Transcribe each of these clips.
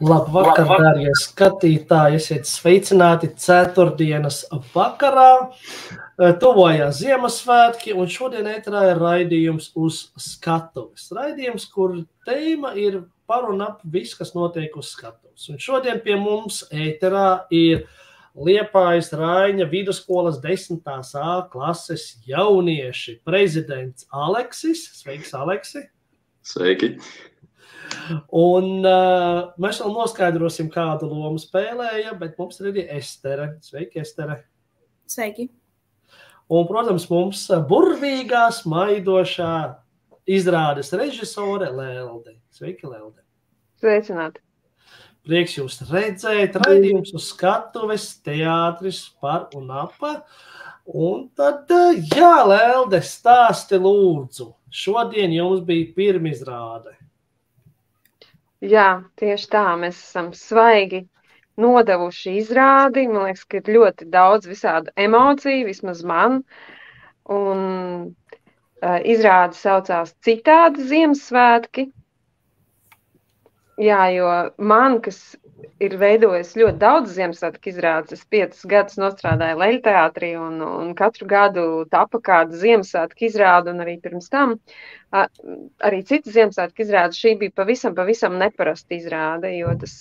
Labvakar, dārgie skatītāji, esiet sveicināti ceturtdienas vakarā. Tuvojās Ziemassvētki, un šodien ēterā ir raidījums uz skatuves. Raidījums, kur tēma ir par un ap viss, kas notiek uz skatuves. Un šodien pie mums ēterā ir Liepājas Raiņa vidusskolas 10. A klases jaunieši prezidents Aleksis. Sveiks, Aleksi! Sveiki! Un mēs vēl noskaidrosim, kādu lomu spēlēja, bet mums ir arī Estere. Sveiki, Estere! Sveiki! Un, protams, mums burvīgā, smaidošā izrādes režisore Lelde. Sveiki, Lelde! Sveicināti! Prieks jūs redzēt, raidījums uz skatuves, teātris par un apa. Un tad, jā, Lelde, stāsti lūdzu. Šodien jums bija pirmizrāde. Jā, tieši tā. Mēs esam svaigi nodevuši izrādi. Man liekas, ka ir ļoti daudz visādu emociju, vismaz man. Un izrāde saucās Citādi Ziemassvētki. Jā, jo man, kas ir veidojis ļoti daudz Ziemassvētku izrādes, es 5 gadus nostrādāju Leļteātrī un katru gadu tapa kāda Ziemassvētku izrāde, un arī pirms tam arī citas Ziemassvētku izrādes. Šī bija pavisam neparasta izrāde, jo tas,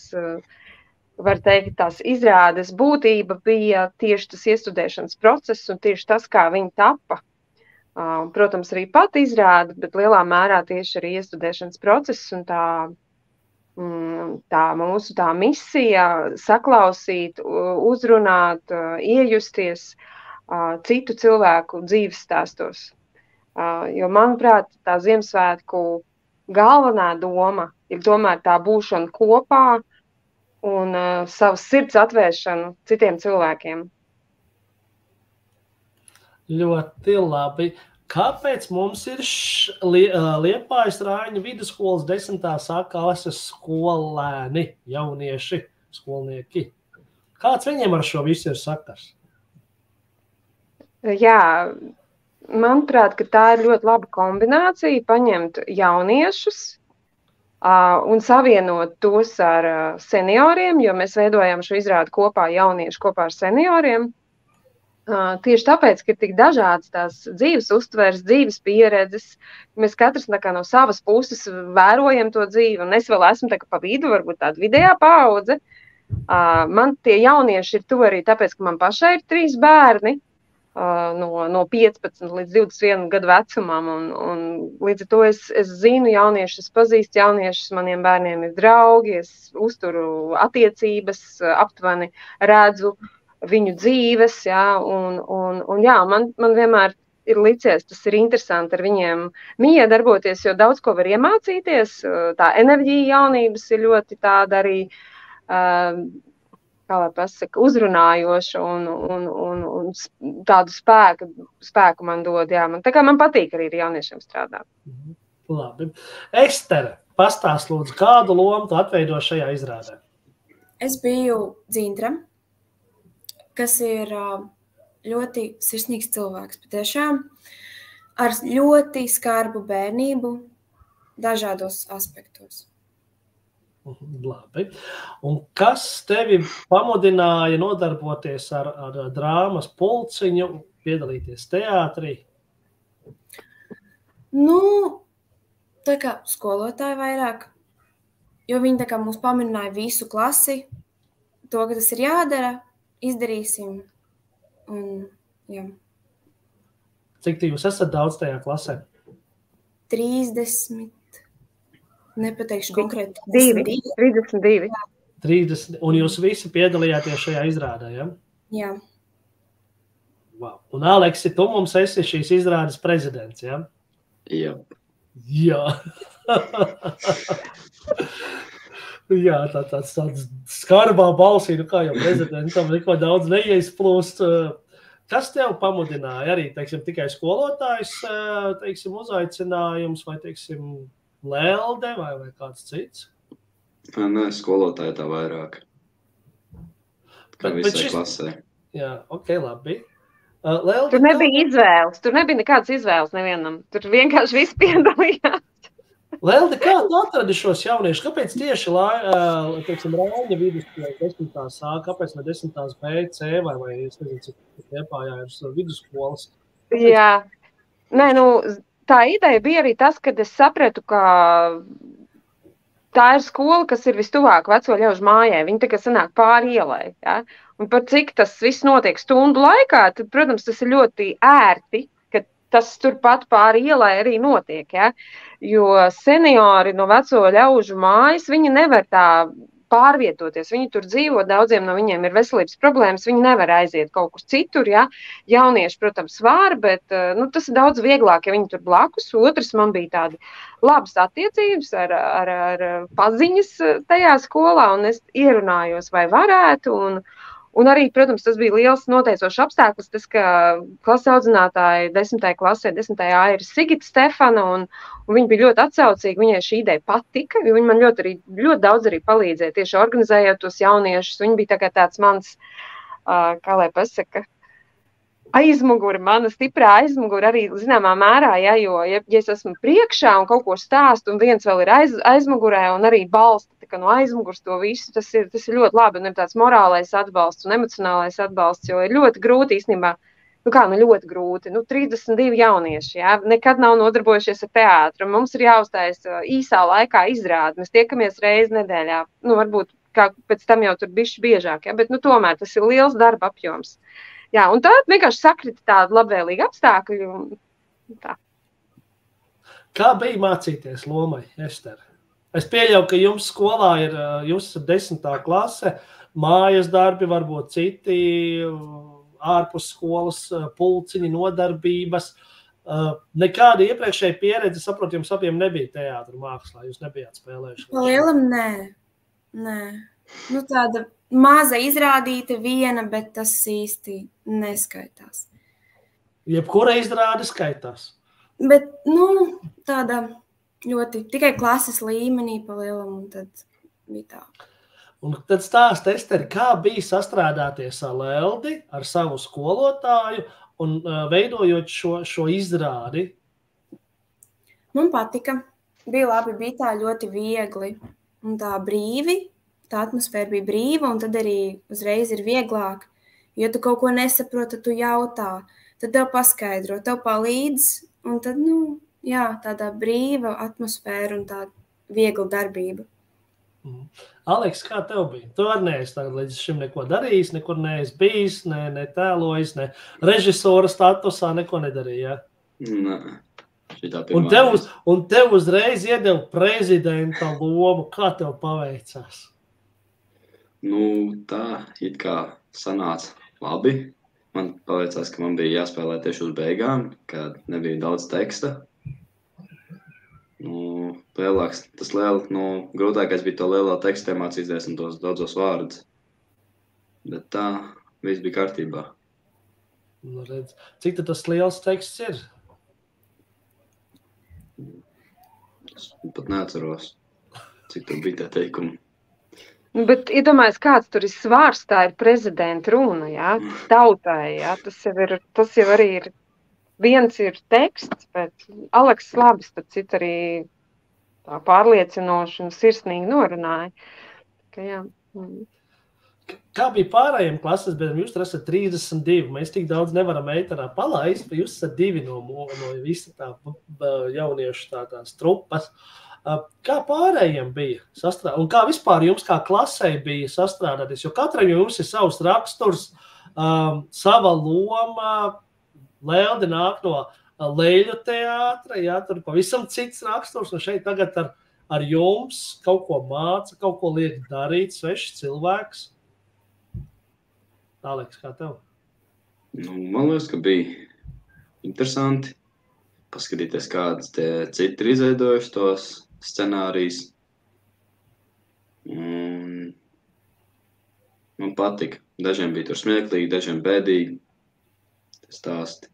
var teikt, tās izrādes būtība bija tieši tas iestudēšanas process un tieši tas, kā viņi tapa. Protams, arī pat izrāde, bet lielā mērā tieši arī iestudēšanas process un tā mūsu misija saklausīt, uzrunāt, iejusties citu cilvēku dzīves stāstos. Jo, manuprāt, tā Ziemassvētku galvenā doma ir tomēr tā būšana kopā un savas sirds atvēršanu citiem cilvēkiem. Ļoti labi. Kāpēc mums ir Liepājas Raiņa vidusskolas 10. A klases skolēni, jaunieši, skolnieki? Kāds viņiem ar šo visu ir sakars? Jā, manuprāt, ka tā ir ļoti laba kombinācija paņemt jauniešus un savienot tos ar senioriem, jo mēs veidojam šo izrādi kopā jaunieši kopā ar senioriem. Tieši tāpēc, ka ir tik dažādas tās dzīves uztveres, dzīves pieredzes, mēs katrs no savas puses vērojam to dzīvi, un es vēl esmu pa vidu, varbūt tāda vidējā paudze. Man tie jaunieši ir tuvi arī tāpēc, ka man pašai ir 3 bērni, no 15 līdz 21 gadu vecumam, un līdz ar to es zinu jauniešus, es pazīstu jauniešus, maniem bērniem ir draugi, es uzturu attiecības, aptuveni redzu viņu dzīves, jā, un jā, man vienmēr ir licies, tas ir interesanti ar viņiem miedarboties, jo daudz ko var iemācīties, tā enerģija jaunības ir ļoti tāda arī, kā lai pasaka, uzrunājoša un tādu spēku man dod, jā, tā kā man patīk arī ar jauniešiem strādāt. Labi. Estere, pastāst lūdzu, kādu lomu tu atveido šajā izrādē? Es biju Dzintra, kas ir ļoti sirsnīgs cilvēks, patiešām, ar ļoti skarbu bērnību dažādos aspektos. Labi. Un kas tevi pamudināja nodarboties ar drāmas pulciņu, piedalīties teātrī? Nu, tā kā skolotāji vairāk, jo viņi tā kā mums pamudināja visu klasi, to, ka tas ir jādara, izdarīsim. Un, jā. Cik jūs esat daudz tajā klasē? 30, nepateikšu konkrēti. 32. 30, un jūs visi piedalījāties šajā izrādē, ja? Jā. Wow. Un Aleksi, tu mums esi šīs izrādes prezidents, ja? Jā. Jā. Jā, tāds skarbā balsī, kā jau prezidentam neko daudz neieizplūst. Kas tev pamudināja arī, teiksim, tikai skolotājs, teiksim, uzaicinājums vai, teiksim, Lelde vai kāds cits? Nē, skolotāja tā vairāk. Kā visai klasē. Jā, ok, labi. Lelde, tur nebija izvēles, tur nebija nekādas izvēles nevienam. Tur vienkārši viss piedalījās. Leldi, kā tu atradi šos jauniešus? Kāpēc tieši Rāņa vidusskolas 10. A, kāpēc ne 10. B, C vai es nezinu, cik Liepājā ir vidusskolas? Jā, nē, nu, tā ideja bija arī tas, kad es sapratu, ka tā ir skola, kas ir vistuvāk veco ļaužu mājai. Viņi tā kā sanāk pāri ielai. Ja? Un par cik tas viss notiek stundu laikā, tad, protams, tas ir ļoti ērti, ka tas turpat pāri ielai arī notiek. Ja? Jo seniori no veco ļaužu mājas, viņi nevar tā pārvietoties. Viņi tur dzīvo, daudziem no viņiem ir veselības problēmas, viņi nevar aiziet kaut kur citur. Ja? Jaunieši, protams, var, bet tas ir daudz vieglāk, ja viņi tur blakus. Otrs, man bija tādi labas attiecības ar paziņas tajā skolā, un es ierunājos, vai varētu. Un arī, protams, tas bija liels noteicošs apstākļus, tas, ka klases audzinātāji 10. klasē, 10. A ir Sigita Stefana, un viņa bija ļoti atsaucīga, viņai šī ideja patika, jo viņa man ļoti daudz arī palīdzēja, tieši organizējot tos jauniešus. Viņa bija tā kā tāds mans, kā lai pasaka, aizmuguri, mana stiprā aizmuguri arī zināmā mērā, ja, jo, ja es esmu priekšā un kaut ko stāstu, un viens vēl ir aizmugurē un arī balsta no aizmugurs to visu, tas ir ļoti labi, un ir tāds morālais atbalsts un emocionālais atbalsts, jo ir ļoti grūti īstenībā, ļoti grūti, 32 jaunieši, ja, nekad nav nodarbojušies ar teātru, mums ir jāuzstājas īsā laikā izrādi, mēs tiekamies reizi nedēļā, varbūt kā pēc tam jau tur bišķi biežāk, ja, bet tomēr tas ir liels darba apjoms. Jā, un tā vienkārši sakrita tāda labvēlīga apstākļi. Tā. Kā bija mācīties Lomai, Ester? Es pieļauju, ka jums skolā jūs esat 10. klase, mājas darbi, varbūt citi ārpus skolas pulciņi, nodarbības. Nekāda iepriekšēja pieredze, saprotu, jums abiem nebija teātra mākslā, jūs nebijāt spēlējuši. Lielam, nē. Tāda maza izrādīta viena, bet tas īsti neskaitās. Jebkura izrāde skaitās? Bet, tāda ļoti tikai klases līmenī pa lielam, un tad bija tā. Un tad stāst, Ester, kā bija sastrādāties ar Leldi, ar savu skolotāju un veidojot šo izrādi? Man patika. Bija labi, bija tā ļoti viegli un tā brīvi. Tā atmosfēra bija brīva, un tad arī uzreiz ir vieglāk. Ja tu kaut ko nesaproti, tu jautā, tad tev paskaidro, tev palīdz, un tad, tādā brīva atmosfēra un tāda viegla darbība. Aleks, kā tev bija? Tu arī neesi līdz šim neko darījis, nekur neesi bijis, ne tēlojis, ne režisora statusā, neko nedarīja? Nē, šitā pirmā. Un tev uzreiz iedeva prezidenta lomu. Kā tev paveicās? Tā it kā sanāca labi. Man paveicās, ka man bija jāspēlē tieši uz beigām, kad nebija daudz teksta. Grūtākais bija to lielo tekstu iemācīties un tos daudzos vārdus. Bet tā, viss bija kārtībā. Cik tad tas liels teksts ir? Es pat neatceros, cik tur bija tie teikumi. Bet iedomājies, kāds tur ir svārs, tā ir prezidenta runa, jā, tautai, jā, tas jau arī ir, viens ir teksts, bet Aleks Labis, tad cit arī tā pārliecinoši un sirsnīgi norunāja. Jā. Kā bija pārējiem klases, bet jūs esat 32, mēs tik daudz nevaram ēterā palaist, bet jūs esat 2 no visa tā jauniešu tās trupas. Kā pārējiem bija sastrādāties? Un kā vispār jums kā klasē bija sastrādāties? Jo katram jums ir savs raksturs, sava loma. Leldi nāk no Leļu teātra, jā, tur pavisam cits raksturs. Un šeit tagad ar jums kaut ko māca, kaut ko liek darīt, svešs cilvēks. Aleks, kā tev? Man liekas, ka bija interesanti paskatīties, kādas tie citi ir izveidojuši tos scenārijus. Man patika. Dažiem bija tur smieklīgi, dažiem bēdīgi. Tas stāsti.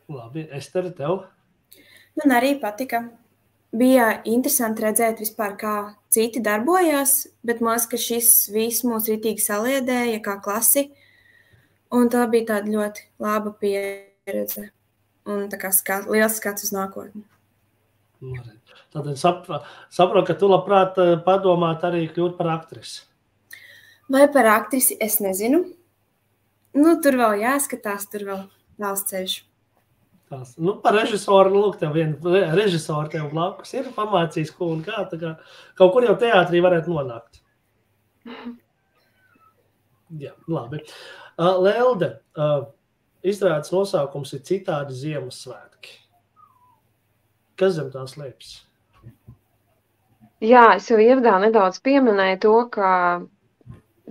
Labi, Ester, tev? Man arī patika. Bija interesanti redzēt vispār, kā citi darbojās, bet man liekas, ka šis viss mūs ritīgi saliedēja kā klasi. Un tā bija tāda ļoti laba pieredze. un tā kā liels skats uz nākotni. Tad saprotu, ka tu labprāt padomāt arī kļūt par aktrisi. Vai par aktrisi es nezinu. Nu, tur vēl jāskatās, tur vēl vēlas ceļš. Nu, par režisoru, lūk, tev viena režisora tev blakus ir pamācījis, ko un kā, tā kā kaut kur jau teātrī varētu nonākt. Jā, labi. Lelde, izrādes nosaukums ir Citādi Ziemassvētki. Kas zem tās liepas? Jā, es jau ievadā nedaudz pieminēju to, ka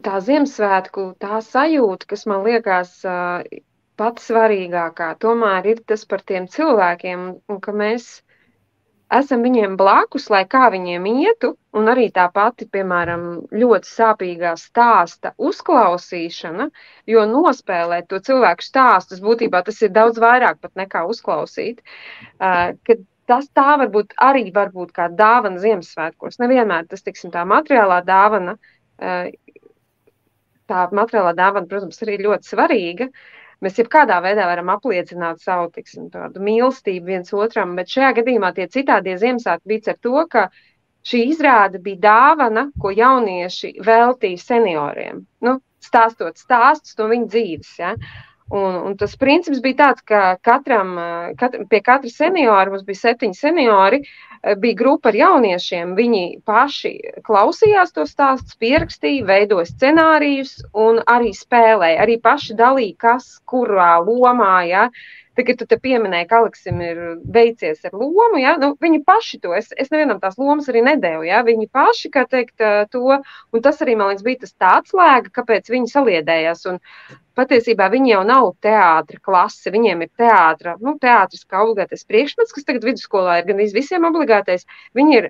tā Ziemassvētku, tā sajūta, kas man liekas pati svarīgākā, tomēr ir tas par tiem cilvēkiem, un ka mēs esam viņiem blakus, lai kā viņiem ietu, un arī tā pati, piemēram, ļoti sāpīgā stāsta uzklausīšana, jo nospēlēt to cilvēku stāstus, būtībā tas ir daudz vairāk pat nekā uzklausīt, kad tā varbūt arī varbūt kā dāvana Ziemassvētkos. Nevienmēr tas, tiksim, tā materiālā dāvana, protams, arī ļoti svarīga. Mēs jebkādā veidā varam apliecināt savu, tiksim, tādu mīlestību viens otram, bet šajā gadījumā tie Citādie Ziemassvētki bija ar to, ka šī izrāde bija dāvana, ko jaunieši veltīja senioriem. Nu, stāstot stāstus no viņu dzīves, ja. Un tas princips bija tāds, ka pie katra seniora, mums bija 7 seniori, bija grupa ar jauniešiem, viņi paši klausījās to stāstus, pierakstīja, veidoja scenārijus un arī spēlēja, arī paši dalīja, kas kurā lomā, ja. Tagad tu te pieminēji, ka Aleksim ir veicies ar lomu, ja, nu, viņi paši to, es nevienam tās lomas arī nedēvu, ja, viņi paši, kā teikt, to, un tas arī, man liekas, bija tas tāds lēga, kāpēc viņi saliedējās, un patiesībā viņi jau nav teātra klase, viņiem ir teātris kā obligātais priekšmets, kas tagad vidusskolā ir gan visiem obligātais, viņi ir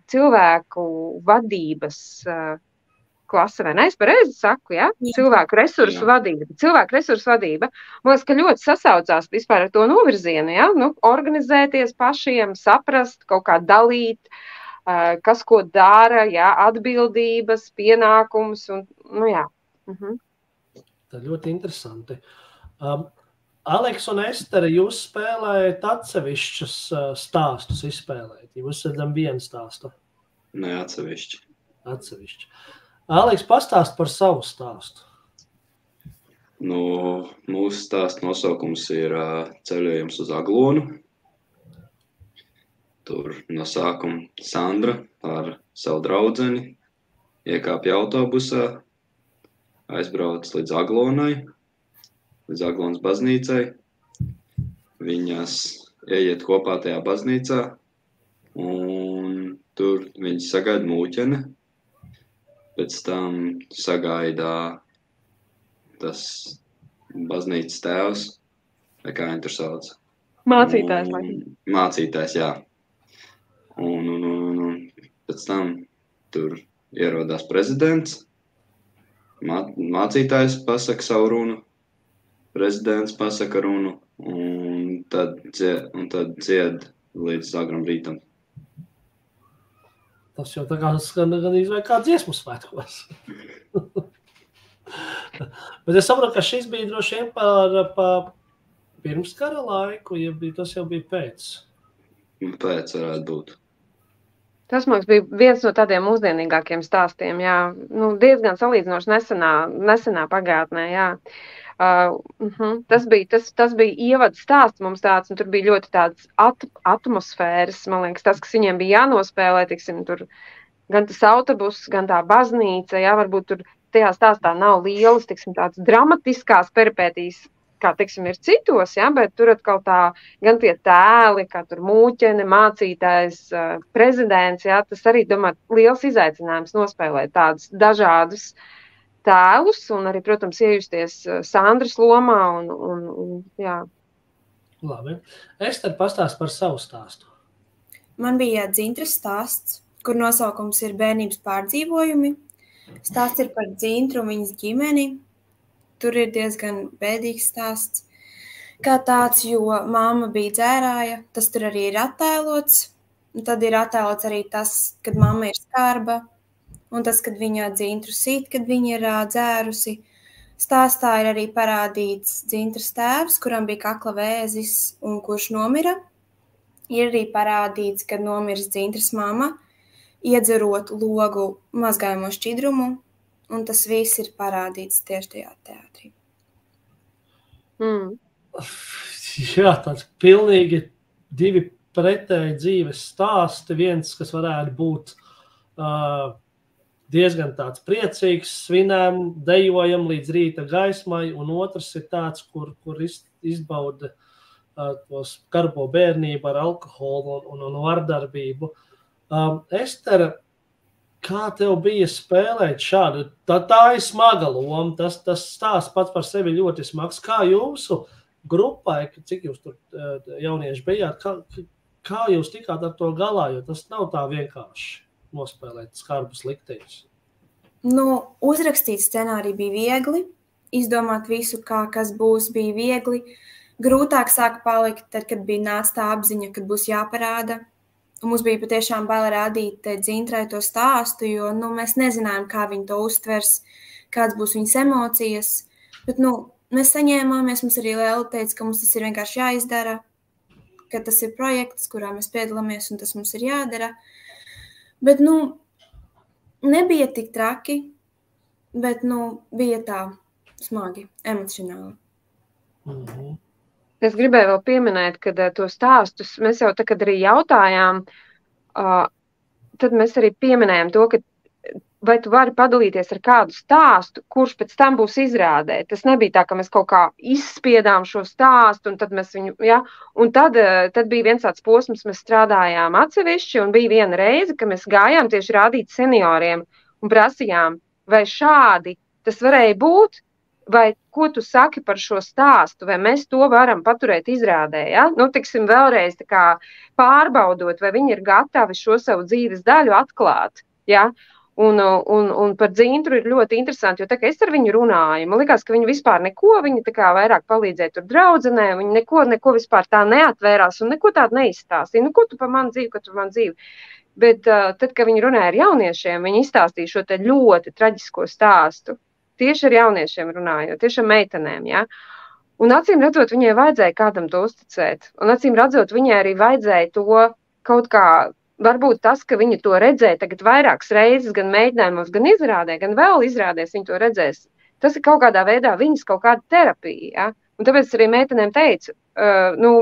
cilvēku vadības klase, vai ne? Es pareizi saku, ja? Cilvēku resursu vadība. Man liekas, ka ļoti sasaucās vispār ar to novirzienu, ja? Nu, organizēties pašiem, saprast, kaut kā dalīt, kas ko dara, ja? Atbildības, pienākums un, nu jā. Tā ļoti interesanti. Aleks un Estere, jūs spēlējat atsevišķus stāstus izspēlēt? Jūs esat vienu stāstu? Nē, atsevišķi. Aleks, pastāst par savu stāstu. Nu, mūsu stāsta nosaukums ir Ceļojums uz Aglonu. Tur no sākuma Sandra ar savu draudzeni iekāpja autobusā, aizbrauc līdz Aglonai, līdz Aglonas baznīcai. Viņas ieiet kopā tajā baznīcā, un tur viņas sagaida mūķene. Pēc tam sagaida tas baznīcas tēvs, vai kā viņi tur sauc? Mācītājs. Mācītājs, jā. Un pēc tam tur ierodās prezidents, mācītājs pasaka savu runu, prezidents pasaka runu, un tad dzied līdz agram rītam. Tas jau tā kā skan vai kā dziesmu svētkos. Bet es saprotu, ka šis bija droši vien par pirms kara laiku, ja tas jau bija pēc. Pēc varētu būt. Tas, man liekas, bija viens no tādiem mūsdienīgākiem stāstiem, jā. Nu, diezgan salīdzinoši nesenā pagātnē, jā. Tas bija ievads stāsts mums tāds, un tur bija ļoti tāds atmosfēras, man liekas, tas, kas viņiem bija jānospēlē, tiksim, tur gan tas autobus, gan tā baznīca, jā, varbūt tur tajā stāstā nav lielas, tiksim, tāds dramatiskās peripētīs, kā, tiksim, ir citos, jā, bet tur atkal tā, gan tie tēli, kā tur mūķene, mācītājs, prezidents, jā, tas arī, domāju, liels izaicinājums nospēlēt tādus dažādus tēlus un arī, protams, iejusties Sandras lomā un jā. Labi. Ester, pastāst par savu stāstu. Man bija Dzintras stāsts, kur nosaukums ir Bērnības pārdzīvojumi. Stāsts ir par Dzintru un viņas ģimeni. Tur ir diezgan bēdīgs stāsts. Kā tāds, jo mamma bija dzērāja, tas tur arī ir attēlots. Un tad ir attēlots arī tas, kad mamma ir skarba. Un tas, kad viņa Dzintru sit, kad viņa ir dzērusi. Stāstā ir arī parādīts Dzintras tēvs, kuram bija kakla vēzis un kurš nomira. Ir arī parādīts, kad nomirs Dzintras mamma, iedzerot logu mazgājamo šķidrumu, un tas viss ir parādīts tieši tajā teātrī. Jā, tāds pilnīgi divi pretēji dzīves stāsti. Viens, kas varētu būt diezgan tāds priecīgs, svinām, dejojam līdz rīta gaismai, un otrs ir tāds, kur izbauda tos karbo bērnību ar alkoholu un vardarbību. Estere, kā tev bija spēlēt šādu? Tā ir smaga loma, tas stāsts pats par sevi ļoti smags. Kā jūsu grupai, cik jūs tur jaunieši bijāt, kā jūs tikāt ar to galā, jo tas nav tā vienkārši nospēlēt skarbus likteņus? Uzrakstīt scenāriju bija viegli, izdomāt visu, kas būs, bija viegli. Grūtāk sāka palikt, tad, kad bija nāca tā apziņa, kad būs jāparāda. Un mums bija patiešām bail rādīt Dzintrai to stāstu, jo mēs nezinājām, kā viņi to uztvers, kāds būs viņas emocijas. Bet mēs saņēmāmies, mums arī Lēla teica, ka mums tas ir vienkārši jāizdara, ka tas ir projekts, kurā mēs piedalāmies, un tas mums ir jādara. Bet, nebija tik traki, bet, bija tā smagi, emocionāli. Es gribēju vēl pieminēt, ka tos stāstus mēs jau kad arī jautājām, tad mēs arī pieminējām to, ka vai tu vari padalīties ar kādu stāstu, kurš pēc tam būs izrādē. Tas nebija tā, ka mēs kaut kā izspiedām šo stāstu, un tad mēs viņu, un tad bija viens tāds posms, mēs strādājām atsevišķi, un bija viena reize, ka mēs gājām tieši rādīt senioriem un prasījām, vai šādi tas varēja būt, vai ko tu saki par šo stāstu, vai mēs to varam paturēt izrādē, tiksim vēlreiz tā kā pārbaudot, vai viņi ir gatavi šo savu dzīves daļu atklāt, Un par Dzintru ir ļoti interesanti, jo tā, ka es ar viņu runāju, man likās, ka viņa vispār neko, viņa tā kā vairāk palīdzēja tur draudzenē, viņa neko vispār tā neatvērās un neko tādu neizstāstīja. Ko tu par mani dzīvi, ko tu par mani dzīvi? Bet tad, kad viņi runāja ar jauniešiem, viņi izstāstīja šo te ļoti traģisko stāstu. Tieši ar jauniešiem runājot, tieši ar meitenēm, Un acīm redzot, viņai vajadzēja kādam to uzticēt. Un acīm redzot, viņai arī vajadzēja to kaut kā. Varbūt tas, ka viņi to redzēja tagad vairākas reizes, gan mēģinājumos, gan izrādē, gan vēl izrādēs, viņi to redzēs. Tas ir kaut kādā veidā viņas kaut kāda terapija. Un tāpēc arī meitenēm teicu,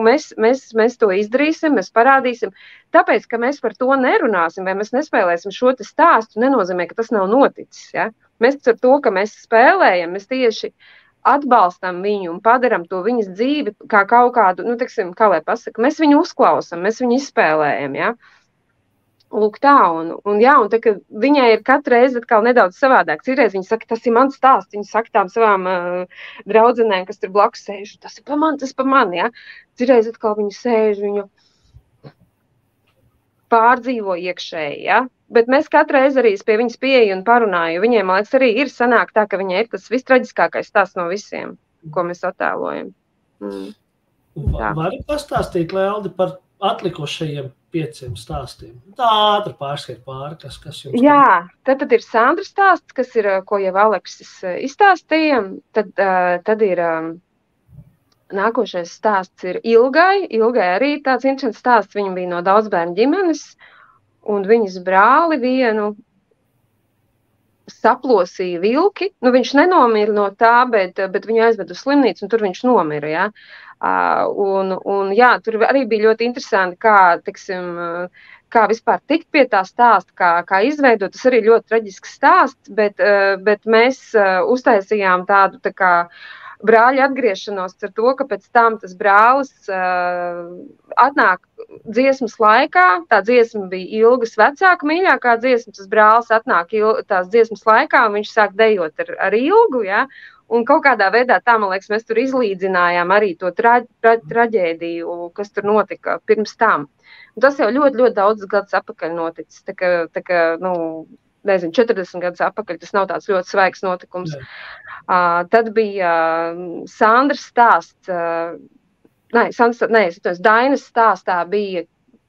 mēs to izdarīsim, mēs parādīsim. Tāpēc, ka mēs par to nerunāsim vai mēs nespēlēsim šo te stāstu, nenozīmē, ka tas nav noticis. Mēs ar to, ka mēs spēlējam, mēs tieši atbalstam viņu un padaram to viņas dzīvi kā kaut kādu, kā lai pasaka, mēs viņu uzklausam, mēs viņu izspēlējam, Lūk tā, un tā, ka viņai ir katru reizi atkal nedaudz savādāk. Citreiz viņa saka, tas ir mans stāsts, viņa saka tām savām draudzenēm, kas tur blakus sēž, tas ir pa mani, Citreiz atkal viņa sēž, viņu pārdzīvo iekšēji, Bet mēs katru reizi arī pie viņas pieeju un parunāju. Viņai, man liekas, arī ir sanāk tā, ka viņai ir tas vistraģiskākais stāsts no visiem, ko mēs attēlojam. Vari pastāstīt, Lēldi, par atlikušajiem 5 stāstiem. Tā ātri pārskait pāri, kas jums... Jā, tad ir Sandras stāsts, kas ir, ko jau Aleksis izstāstīja. Tad ir nākošais stāsts ir Ilgai. Ilgai arī tāds interesants stāsts. Viņa bija no daudzbērnu ģimenes, un viņas brāli vienu saplosīja vilki. Viņš nenomira no tā, bet viņu aizved uz slimnīcu, un tur viņš nomira, tur arī bija ļoti interesanti, kā vispār tikt pie tā stāsta, kā izveidot. Tas arī ļoti traģisks stāsts, bet mēs uztaisījām tādu tā kā brāļa atgriešanos ar to, ka pēc tam tas brālis atnāk dziesmas laikā. Tā dziesma bija Ilgas vecāka mīļākā dziesma. Tas brālis atnāk tās dziesmas laikā, un viņš sāk dejot ar Ilgu, Un kaut kādā veidā tā, man liekas, mēs tur izlīdzinājām arī to traģēdiju, kas tur notika pirms tam. Un tas jau ļoti, ļoti daudz gadus atpakaļ noticis. Tā kā 40 gadus atpakaļ, tas nav tāds ļoti svaigs notikums. Tad bija Sandras stāsts, Dainas stāstā bija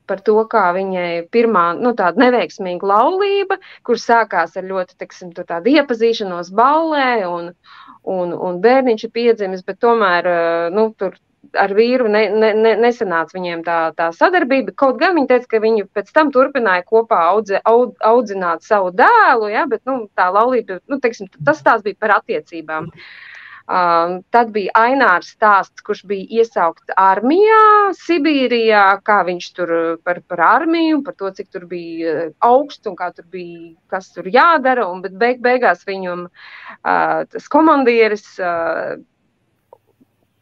par to, kā viņai pirmā, tāda neveiksmīga laulība, kur sākās ar ļoti, teiksim, tādu iepazīšanos ballē, un bērniņš ir piedzimis, bet tomēr, tur ar vīru nesanāca viņiem tā sadarbība. Kaut gan viņi teica, ka viņi pēc tam turpināja kopā audzināt savu dēlu, ja, bet, tā laulība, teiksim, tas tās bija par attiecībām. Tad bija Ainārs stāsts, kurš bija iesaukts armijā, Sibīrijā, kā viņš tur par armiju, par to, cik tur bija augsts un kā tur bija, kas tur jādara, bet beigās viņam tas komandieris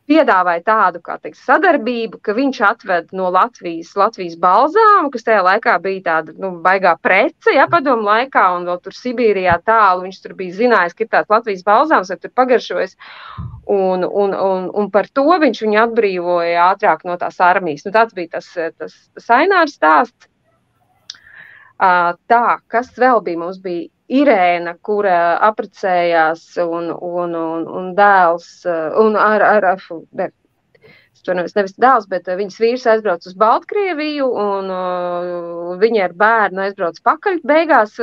piedāvāja tādu, kā teikt, sadarbību, ka viņš atved no Latvijas balzāmu, kas tajā laikā bija tāda, baigā prece, ja, padomu laikā, un vēl tur Sibīrijā tālu, viņš tur bija zinājis, ka ir tāds Latvijas balzāms, vai tur pagaršojas, un par to viņš viņu atbrīvoja ātrāk no tās armijas. Tāds bija tas Ainārs stāsts. Tā, kas vēl bija? Mums bija Irēna, kura apprecējās un dēls, un nevis dēls, bet viņas vīrs aizbrauc uz Baltkrieviju, un viņa ar bērnu aizbrauc pakaļ beigās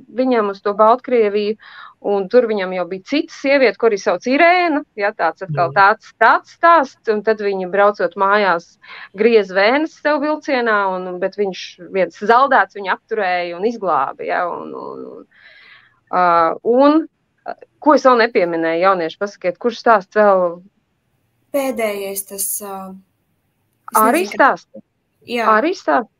viņam uz to Baltkrieviju, un tur viņam jau bija cita sieviete, kuri sauc Irēna, ja, tāds stāsts, un tad viņa braucot mājās griez vēnes sev vilcienā, bet viņš viens zaldēts viņu apturēja un izglāba, ja, un ko es vēl nepieminēju, jaunieši, pasakiet, kurš stāsts vēl? Pēdējais tas... Arī stāsts? Jā. Arī stāsts?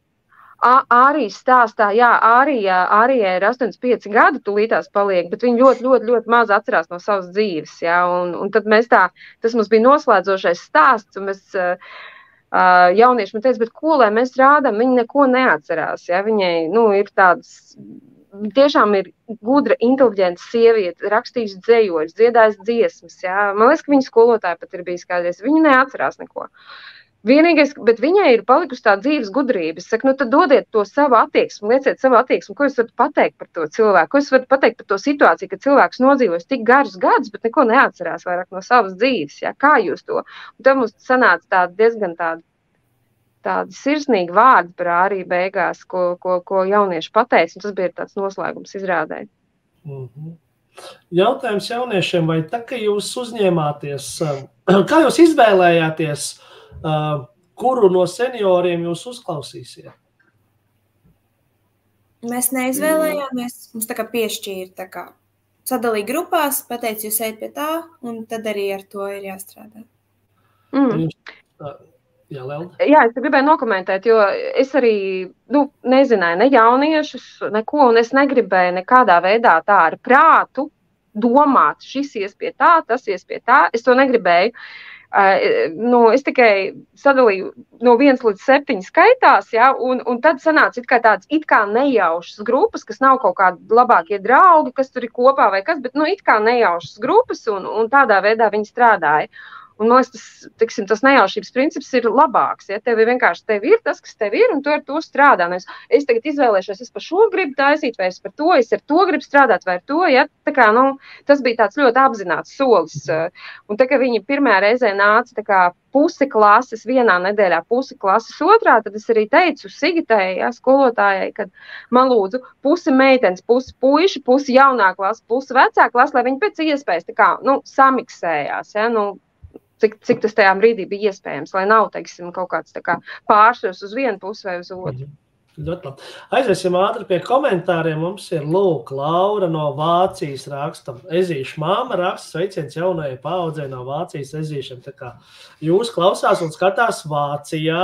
Arī stāstā, jā, Ārijai ir 85 gadi, tūlītās paliek, bet viņi ļoti maz atcerās no savas dzīves, jā, un tad tas mums bija noslēdzošais stāsts, un mēs jaunieši man teica, bet ko, lai mēs rādām, viņi neko neatcerās, jā, viņai, ir tādas, tiešām ir gudra, inteliģenta sieviete, rakstījusi dzejoļus, dziedājusi dziesmas, jā, man liekas, ka viņa skolotāja pat ir bijis kādreiz, viņa neatcerās neko. Vienīgais, bet viņai ir palikusi tā dzīves gudrība. Es saku, tad dodiet to savu attieksmi, lieciet savu attieksmi, ko jūs varat pateikt par to cilvēku, ko jūs varat pateikt par to situāciju, ka cilvēks nodzīvojas tik garus gadus, bet neko neatcerās vairāk no savas dzīves, jā, kā jūs to. Un tad mums sanāca diezgan tādi sirsnīgi vārdi par Āriju beigās, ko jaunieši pateica, un tas bija tāds noslēgums izrādē. Jautājums jauniešiem, vai tā, ka jūs uzņēmāties, kā jūs izvēlējāties, kuru no senioriem jūs uzklausīsiet? Mēs neizvēlējāmies, mums tā kā piešķīra, tā kā sadalīja grupās, pateica, jūs ejat pie tā, un tad arī ar to ir jāstrādā. Jā, Lelda? Jā, es gribēju nokomentēt, jo es arī, nezināju ne jauniešus, neko, un es negribēju nekādā veidā tā ar prātu domāt, šis ies pie tā, tas ies pie tā, es to negribēju. Es tikai sadalīju no 1 līdz 7 skaitās, ja, un tad sanāca tādas it kā nejaušas grupas, kas nav kaut kādi labākie draugi, kas tur ir kopā vai kas, bet it kā nejaušas grupas, un tādā veidā viņi strādāja. Un, man liekas, tas nejaušības princips ir labāks. Ja? Tev ir tas, kas tev ir, un tu ar to strādā. Es tagad izvēlēšos, es par šo gribu taisīt, vai es par to, es ar to gribu strādāt, vai ar to. Ja? Tā kā, tas bija tāds ļoti apzināts solis. Un tā kā viņi pirmajā reizē nāca pusi klases vienā nedēļā, pusi klases otrā, tad es arī teicu Sigitai, ja, skolotājai, kad man lūdzu pusi meitenes, pusi puiši, pusi jaunā klase, pusi vecā klase, lai viņi pēc iespējas samiksējās. Ja? Cik tas tajā brīdī bija iespējams, lai nav, teiksim, kaut kāds pārsvars uz vienu pusi vai uz otru. Ļoti labi. Aiziesim ātri pie komentāriem. Mums ir Laura no Vācijas raksta. Ezīša māma raksta, sveiciens jaunajai paaudzei no Vācijas ezīšiem. Tā kā jūs klausās un skatās Vācijā.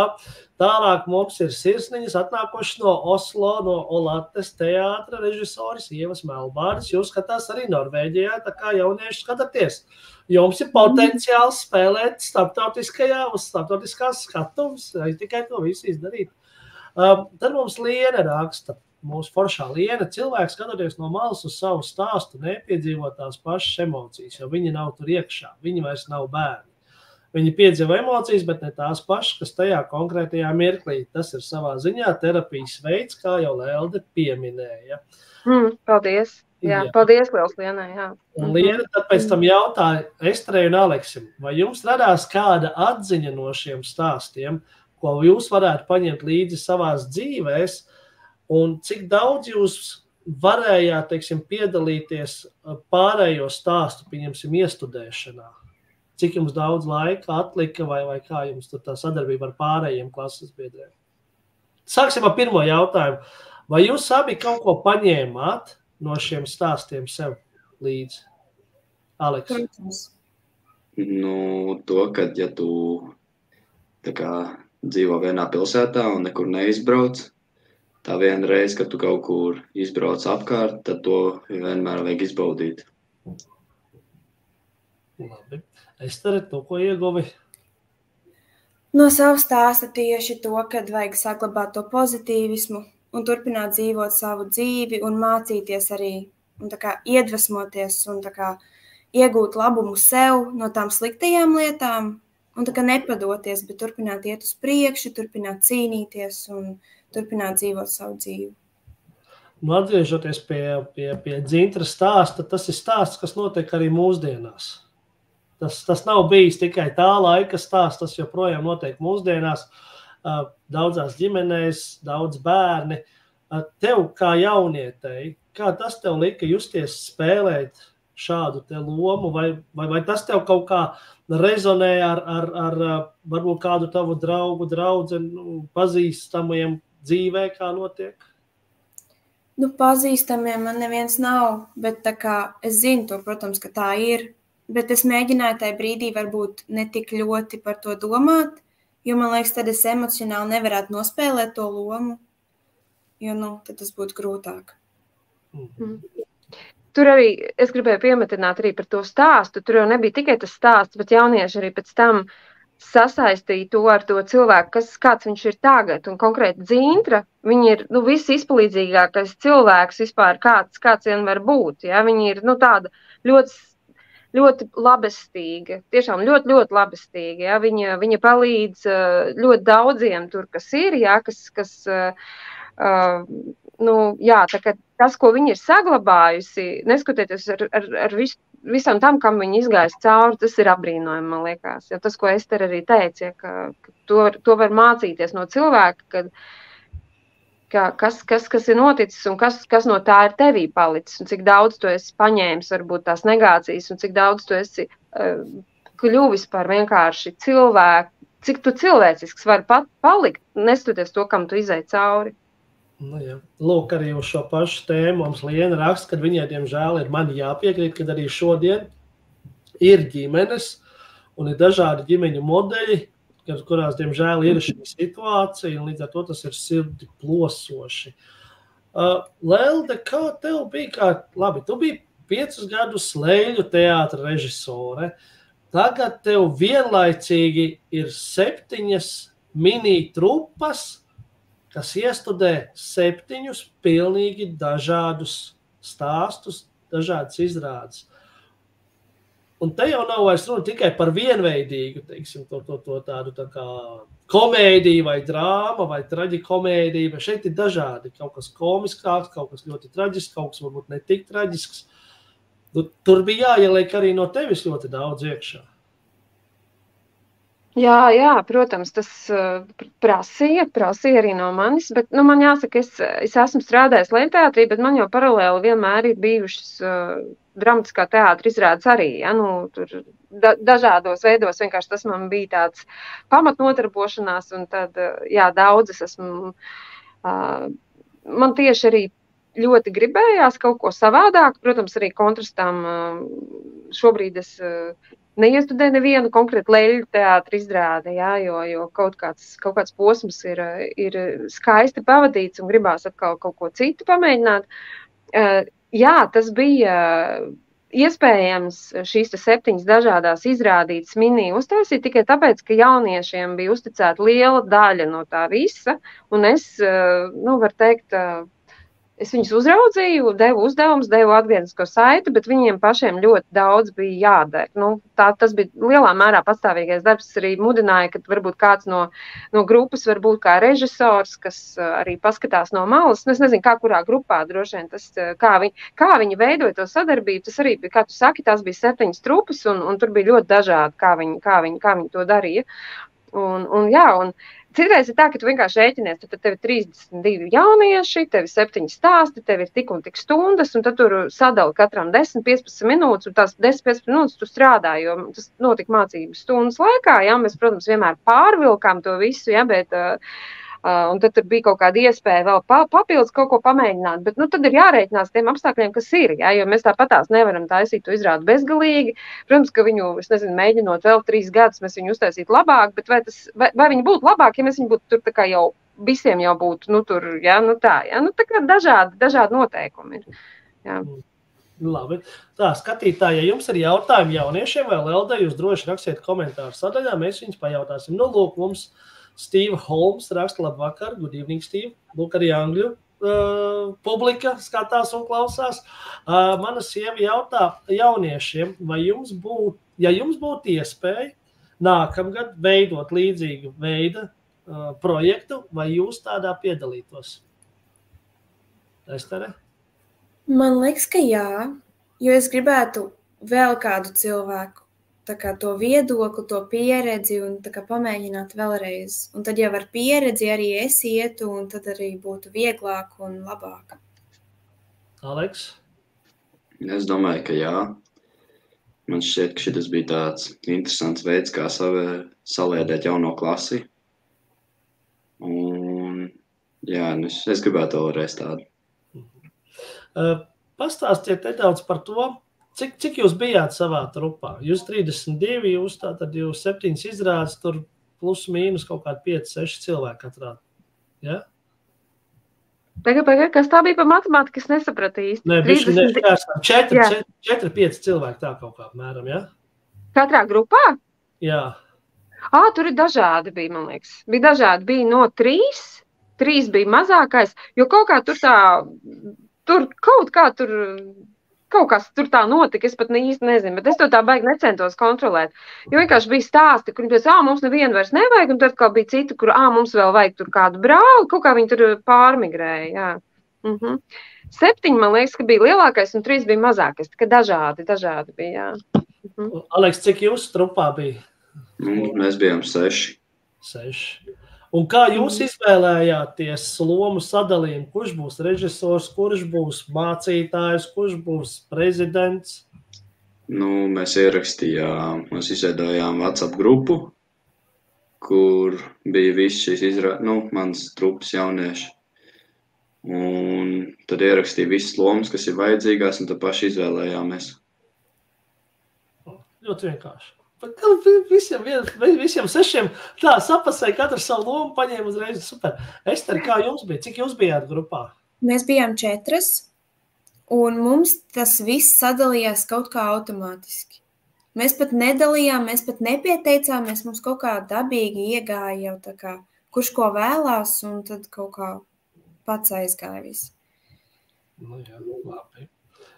Tālāk mums ir sirsniņas atnākošas no Oslo, no Olates teātra režisoris Ievas Melbārdas. Jūs skatās arī Norvēģijā, tā kā jaunieši skatāties. Jums ir potenciāls spēlēt uz starptautiskās skatuves, vai tikai to visu izdarīt. Tad mums Liena raksta, mūsu foršā Liena, cilvēks skatoties no malas uz savu stāstu, nepiedzīvo tās pašas emocijas, jo viņi nav tur iekšā, viņi vairs nav bērni. Viņi piedzīvo emocijas, bet ne tās pašas, kas tajā konkrētajā mirklī. Tas ir savā ziņā terapijas veids, kā jau Lelde pieminēja. Paldies! Jā, paldies, liels Lienai, jā. Un Liena tad pēc tam jautāja Estrei un Aleksim, vai jums radās kāda atziņa no šiem stāstiem, ko jūs varētu paņemt līdzi savās dzīvēs, un cik daudz jūs varējāt, teiksim, piedalīties pārējo stāstu, pieņemsim, iestudēšanā? Cik jums daudz laika atlika, vai kā jums tur tā sadarbība ar pārējiem klases biedriem? Sāksim ar pirmo jautājumu. Vai jūs abi kaut ko paņēmāt no šiem stāstiem sev līdzi? Aleks? Protams. Nu, to, kad ja tu tā kā dzīvo vienā pilsētā un nekur neizbrauc, tā viena reize, kad tu kaut kur izbrauc apkārt, tad to vienmēr vajag izbaudīt. Labi. Estere, to, ko ieguvi? No sava stāsta tieši to, kad vajag saglabāt to pozitīvismu un turpināt dzīvot savu dzīvi un mācīties arī un tā kā iedvesmoties un tā kā iegūt labumu sev no tām sliktajām lietām un tā kā nepadoties, bet turpināt iet uz priekšu, turpināt cīnīties un turpināt dzīvot savu dzīvi. Nu, atgriežoties pie Dzintra stāsta, tas ir stāsts, kas notiek arī mūsdienās. Tas nav bijis tikai tā laika stāsts, tas joprojām notiek mūsdienās. Daudzās ģimenēs, daudz bērni. Tev kā jaunietei, kā tas tev lika justies spēlēt šādu te lomu, vai tas tev kaut kā rezonē ar varbūt kādu tavu draugu, draudzeni, pazīstamiem dzīvē, kā notiek? Nu, pazīstamiem man neviens nav, bet tā kā es zinu to, protams, ka tā ir, bet es mēģināju tajā brīdī varbūt ne tik ļoti par to domāt, jo man liekas, tad es emocionāli nevarētu nospēlēt to lomu, jo, tad tas būtu grūtāk. Tur arī es gribēju piemetināt arī par to stāstu. Tur jau nebija tikai tas stāsts, bet jaunieši arī pēc tam sasaistīja to ar to cilvēku, kāds viņš ir tagad. Un konkrēti Dzintra, viņi ir viss izpalīdzīgākais cilvēks vispār, kāds vien var būt. Ja? Viņi ir tāda ļoti labestīga, tiešām ļoti, ļoti labestīga. Ja? Viņa palīdz ļoti daudziem tur, kas ir, ja? kas tā kā tas, ko viņi ir saglabājusi, neskatoties ar visam tam, kam viņi izgājas cauri, tas ir apbrīnojami, man liekas. Ja tas, ko Estere arī teica, ka to var mācīties no cilvēka, kas ir noticis un kas no tā ir tevī palicis, un cik daudz tu esi paņēmis, varbūt tās negācijas, un cik daudz tu esi kļuvis par vienkārši cilvēku, cik tu cilvēcisks vari palikt, neskatoties to, kam tu izēji cauri. Nu, jā. Lūk, arī uz šo pašu tēmu mums Liena raksta, kad viņai, diemžēl, ir man jāpiekrīt, kad arī šodien ir ģimenes un ir dažādi ģimeņu modeļi, kurās, diemžēl, ir šī situācija, un līdz ar to tas ir sirdi plosoši. Lelde, kā tev bija? Labi, tu biji 5 gadus Leļu teātra režisore. Tagad tev vienlaicīgi ir 7 mini trupas, kas iestudē 7 pilnīgi dažādus stāstus, dažādas izrādes. Un te jau nav vairs runa tikai par vienveidīgu, teiksim, to tādu tā kā komēdiju vai drāma vai traģikomēdiju, bet šeit ir dažādi. Kaut kas komiskāks, kaut kas ļoti traģisks, kaut kas varbūt ne tik traģisks. Tur bija jāieliek arī no tevis ļoti daudz iekšā. Jā, protams, tas prasīja arī no manis, bet man jāsaka, es esmu strādājis Leļu teātrī, bet man jau paralēli vienmēr ir bijušas dramatiskā teātra izrādes arī, ja, tur dažādos veidos, vienkārši tas man bija tāds pamatnotarbošanās, un tad, jā, daudzas esmu, man tieši arī ļoti gribējās kaut ko savādāk, protams, arī kontrastām šobrīd es neiestudēju nevienu konkrētu Leļu teātra izrādi, jā, jo kaut kāds posms ir skaisti pavadīts un gribās atkal kaut ko citu pamēģināt. Jā, tas bija iespējams šīs 7 dažādās izrādītas mini uztaisīt tikai tāpēc, ka jauniešiem bija uzticēta liela daļa no tā visa, un es, varu teikt, es viņus uzraudzīju, devu uzdevumus, devu atgrieznisko saiti, bet viņiem pašiem ļoti daudz bija jādara. Tas bija lielā mērā pastāvīgais darbs. Es arī mudināju, ka varbūt kāds no grupas var būt kā režisors, kas arī paskatās no malas. Es nezinu, kā kurā grupā droši vien tas, kā viņi veidoja to sadarbību. Tas arī bija, kā tu saki, tās bija 7 trupas, un tur bija ļoti dažādi, kā viņi to darīja. Un citreiz ir tā, ka tu vienkārši rēķinies, tad tev ir 32 jaunieši, tev ir 7 stāsti, tev ir tik un tik stundas, un tad tur sadali katram 10-15 minūtes, un tās 10-15 minūtes tu strādā, jo tas notika mācības stundas laikā, jā, mēs, protams, vienmēr pārvilkām to visu, jā, bet... Un tad tur bija kaut kāda iespēja vēl papildus kaut ko pamēģināt, bet nu, tad ir jārēķinās tiem apstākļiem, kas ir, ja, jo mēs tāpatās nevaram taisīt to izrādu bezgalīgi. Protams, ka viņu, es nezinu, mēģinot vēl 3 gadus, mēs viņu uztaisītu labāk, bet vai viņi būtu labāk, ja mēs viņu būtu tur tā kā jau visiem jau būtu, nu tur, ja, nu tā, ja, nu tā kā dažādi noteikumi ir. Jā. Labi. Tā, skatītāji, ja jums ir jautājumi jauniešiem vai Leldai, jūs droši rakstiet komentāru sadaļā, mēs viņus pajautāsim. Nu, lūk, mums Steve Holmes raksta labvakar, good evening, Steve. Lūk, arī Angļu publika skatās un klausās. Mana sieva jautā jauniešiem, vai jums būtu iespēja nākamgad veidot līdzīgu veida projektu, vai jūs tādā piedalītos? Estere? Man liekas, ka jā, jo es gribētu vēl kādu cilvēku, tā kā to viedokli, to pieredzi un tā kā pamēģināt vēlreiz. Un tad jau ar pieredzi arī es ietu un tad arī būtu vieglāk un labāk. Aleks? Es domāju, ka jā. Man šķiet, ka šis bija tāds interesants veids, kā saliedēt jauno klasi. Un jā, es gribētu vēlreiz tādu. Pastāstiet nedaudz par to, Cik jūs bijāt savā trupā? Jūs 32, jūs 7 izrādes, tur plus mīnus kaut kādi 5-6 cilvēki katrā. Ja? Pagaid, kas tā bija par matemātiku, es nesapratu īsti. Nē, 4-5 cilvēki tā kaut kā apmēram, ja? Katrā grupā? Jā. Tur ir dažādi bija, man liekas. Bija dažādi, bija no 3 bija mazākais, jo kaut kā kaut kas tur tā notika, es pat īsti nezinu, bet es to tā baigi necentos kontrolēt. Jo vienkārši bija stāsti, kur viņi teica, mums nevienu vairs nevajag, un tad kā bija citi, kur, mums vēl vajag tur kādu brāli, kaut kā viņi tur pārmigrēja, jā. 7, man liekas, ka bija lielākais, un 3 bija mazākais, tā kā dažādi bija, jā. Aleks, cik jūs trupā bija? Mēs bijām 6. 6. Un kā jūs izvēlējāties lomu sadalījumu? Kurš būs režisors, kurš būs mācītājs, kurš būs prezidents? Nu, mēs izveidojām WhatsApp grupu, kur bija viss šīs mans trupas jaunieši. Un tad ierakstīja visas lomas, kas ir vajadzīgās, un tad paši izvēlējāmies. Ļoti vienkārši. Visiem 6 tā sapasēja, katru savu lomu paņēma uzreiz. Super. Ester, kā jums bija? Cik jūs bijāt grupā? Mēs bijām 4, un mums tas viss sadalījās kaut kā automātiski. Mēs pat nedalījām, mēs pat nepieteicāmies, mums kaut kā dabīgi iegāja jau tā kā, kurš ko vēlās, un tad kaut kā pats aizgāja viss. Nu jā, labi.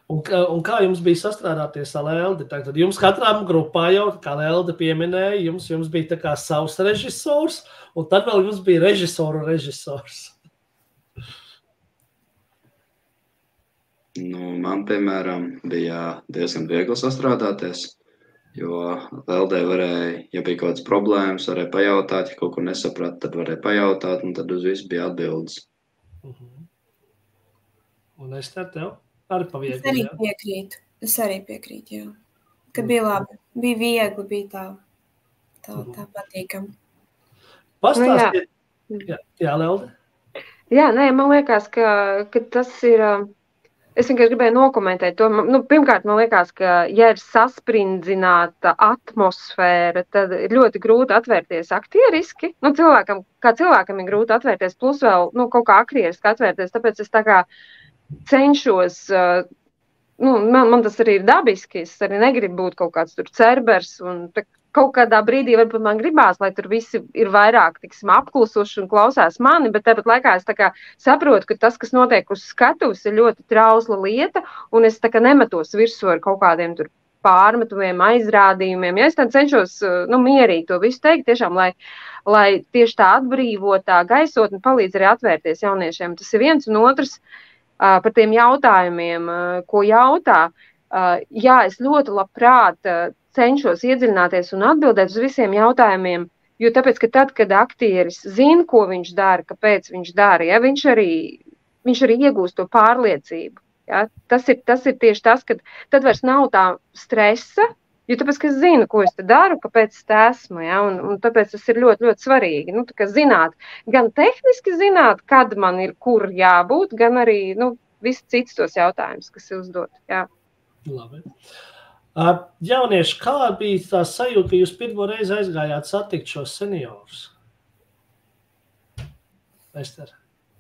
Un kā jums bija sastrādāties ar Leldi? Tad jums katrām grupā jau, kā Leldi pieminēja, jums bija tā kā savs režisors, un tad vēl jums bija režisors. Nu, man, piemēram, bija diezgan viegli sastrādāties, jo Leldei varēja, ja bija kaut kādas problēmas, varēja pajautāt, ja kaut ko nesaprat, tad varēja pajautāt, un tad uz visu bija atbildes. Un es tev? Arī paviegli, Es arī piekrītu, jā. Ka bija labi, bija viegli, bija tā patīkami. Pastāstiet. Jā, Lelde? Jā, nē, man liekas, ka tas ir, es vienkārši gribēju nokomentēt to, pirmkārt, man liekas, ka, ja ir sasprindzināta atmosfēra, tad ir ļoti grūti atvērties aktieriski, kā cilvēkam ir grūti atvērties, plus vēl, kaut kā aktieriski atvērties, tāpēc es tā kā cenšos, man tas arī ir dabiski, es arī negribu būt kaut kāds tur cerbers, un kaut kādā brīdī varbūt man gribās, lai tur visi ir vairāk, apklusuši un klausās mani, bet tāpat laikā es tā kā saprotu, ka tas, kas notiek uz skatuves, ir ļoti trausla lieta, un es tā kā nemetos virsū ar kaut kādiem tur pārmetumiem, aizrādījumiem. Ja es tā cenšos, mierīgi to visu teikt, tiešām, lai tieši tā atbrīvotā gaisotne palīdz arī atvērties jauniešiem. Tas ir viens, un otrs, par tiem jautājumiem, ko jautā. Jā, es ļoti labprāt cenšos iedziļināties un atbildēt uz visiem jautājumiem, Jo tāpēc, ka tad, kad aktieris zina, ko viņš dara, kāpēc viņš dara, ja, viņš arī iegūst to pārliecību. Ja. Tas ir tieši tas, ka tad vairs nav tā stresa, jo tāpēc, ka es zinu, ko es te daru, kāpēc es te esmu. Ja, un tāpēc tas ir ļoti, ļoti svarīgi. Nu, tā kā zināt, gan tehniski zināt, kad man ir kur jābūt, gan arī visi cits tos jautājumus, kas ir uzdot. Jā. Labi. Jaunieši, kā bija tā sajūta, ka jūs pirmo reizi aizgājāt satikt šos seniorus? Ester?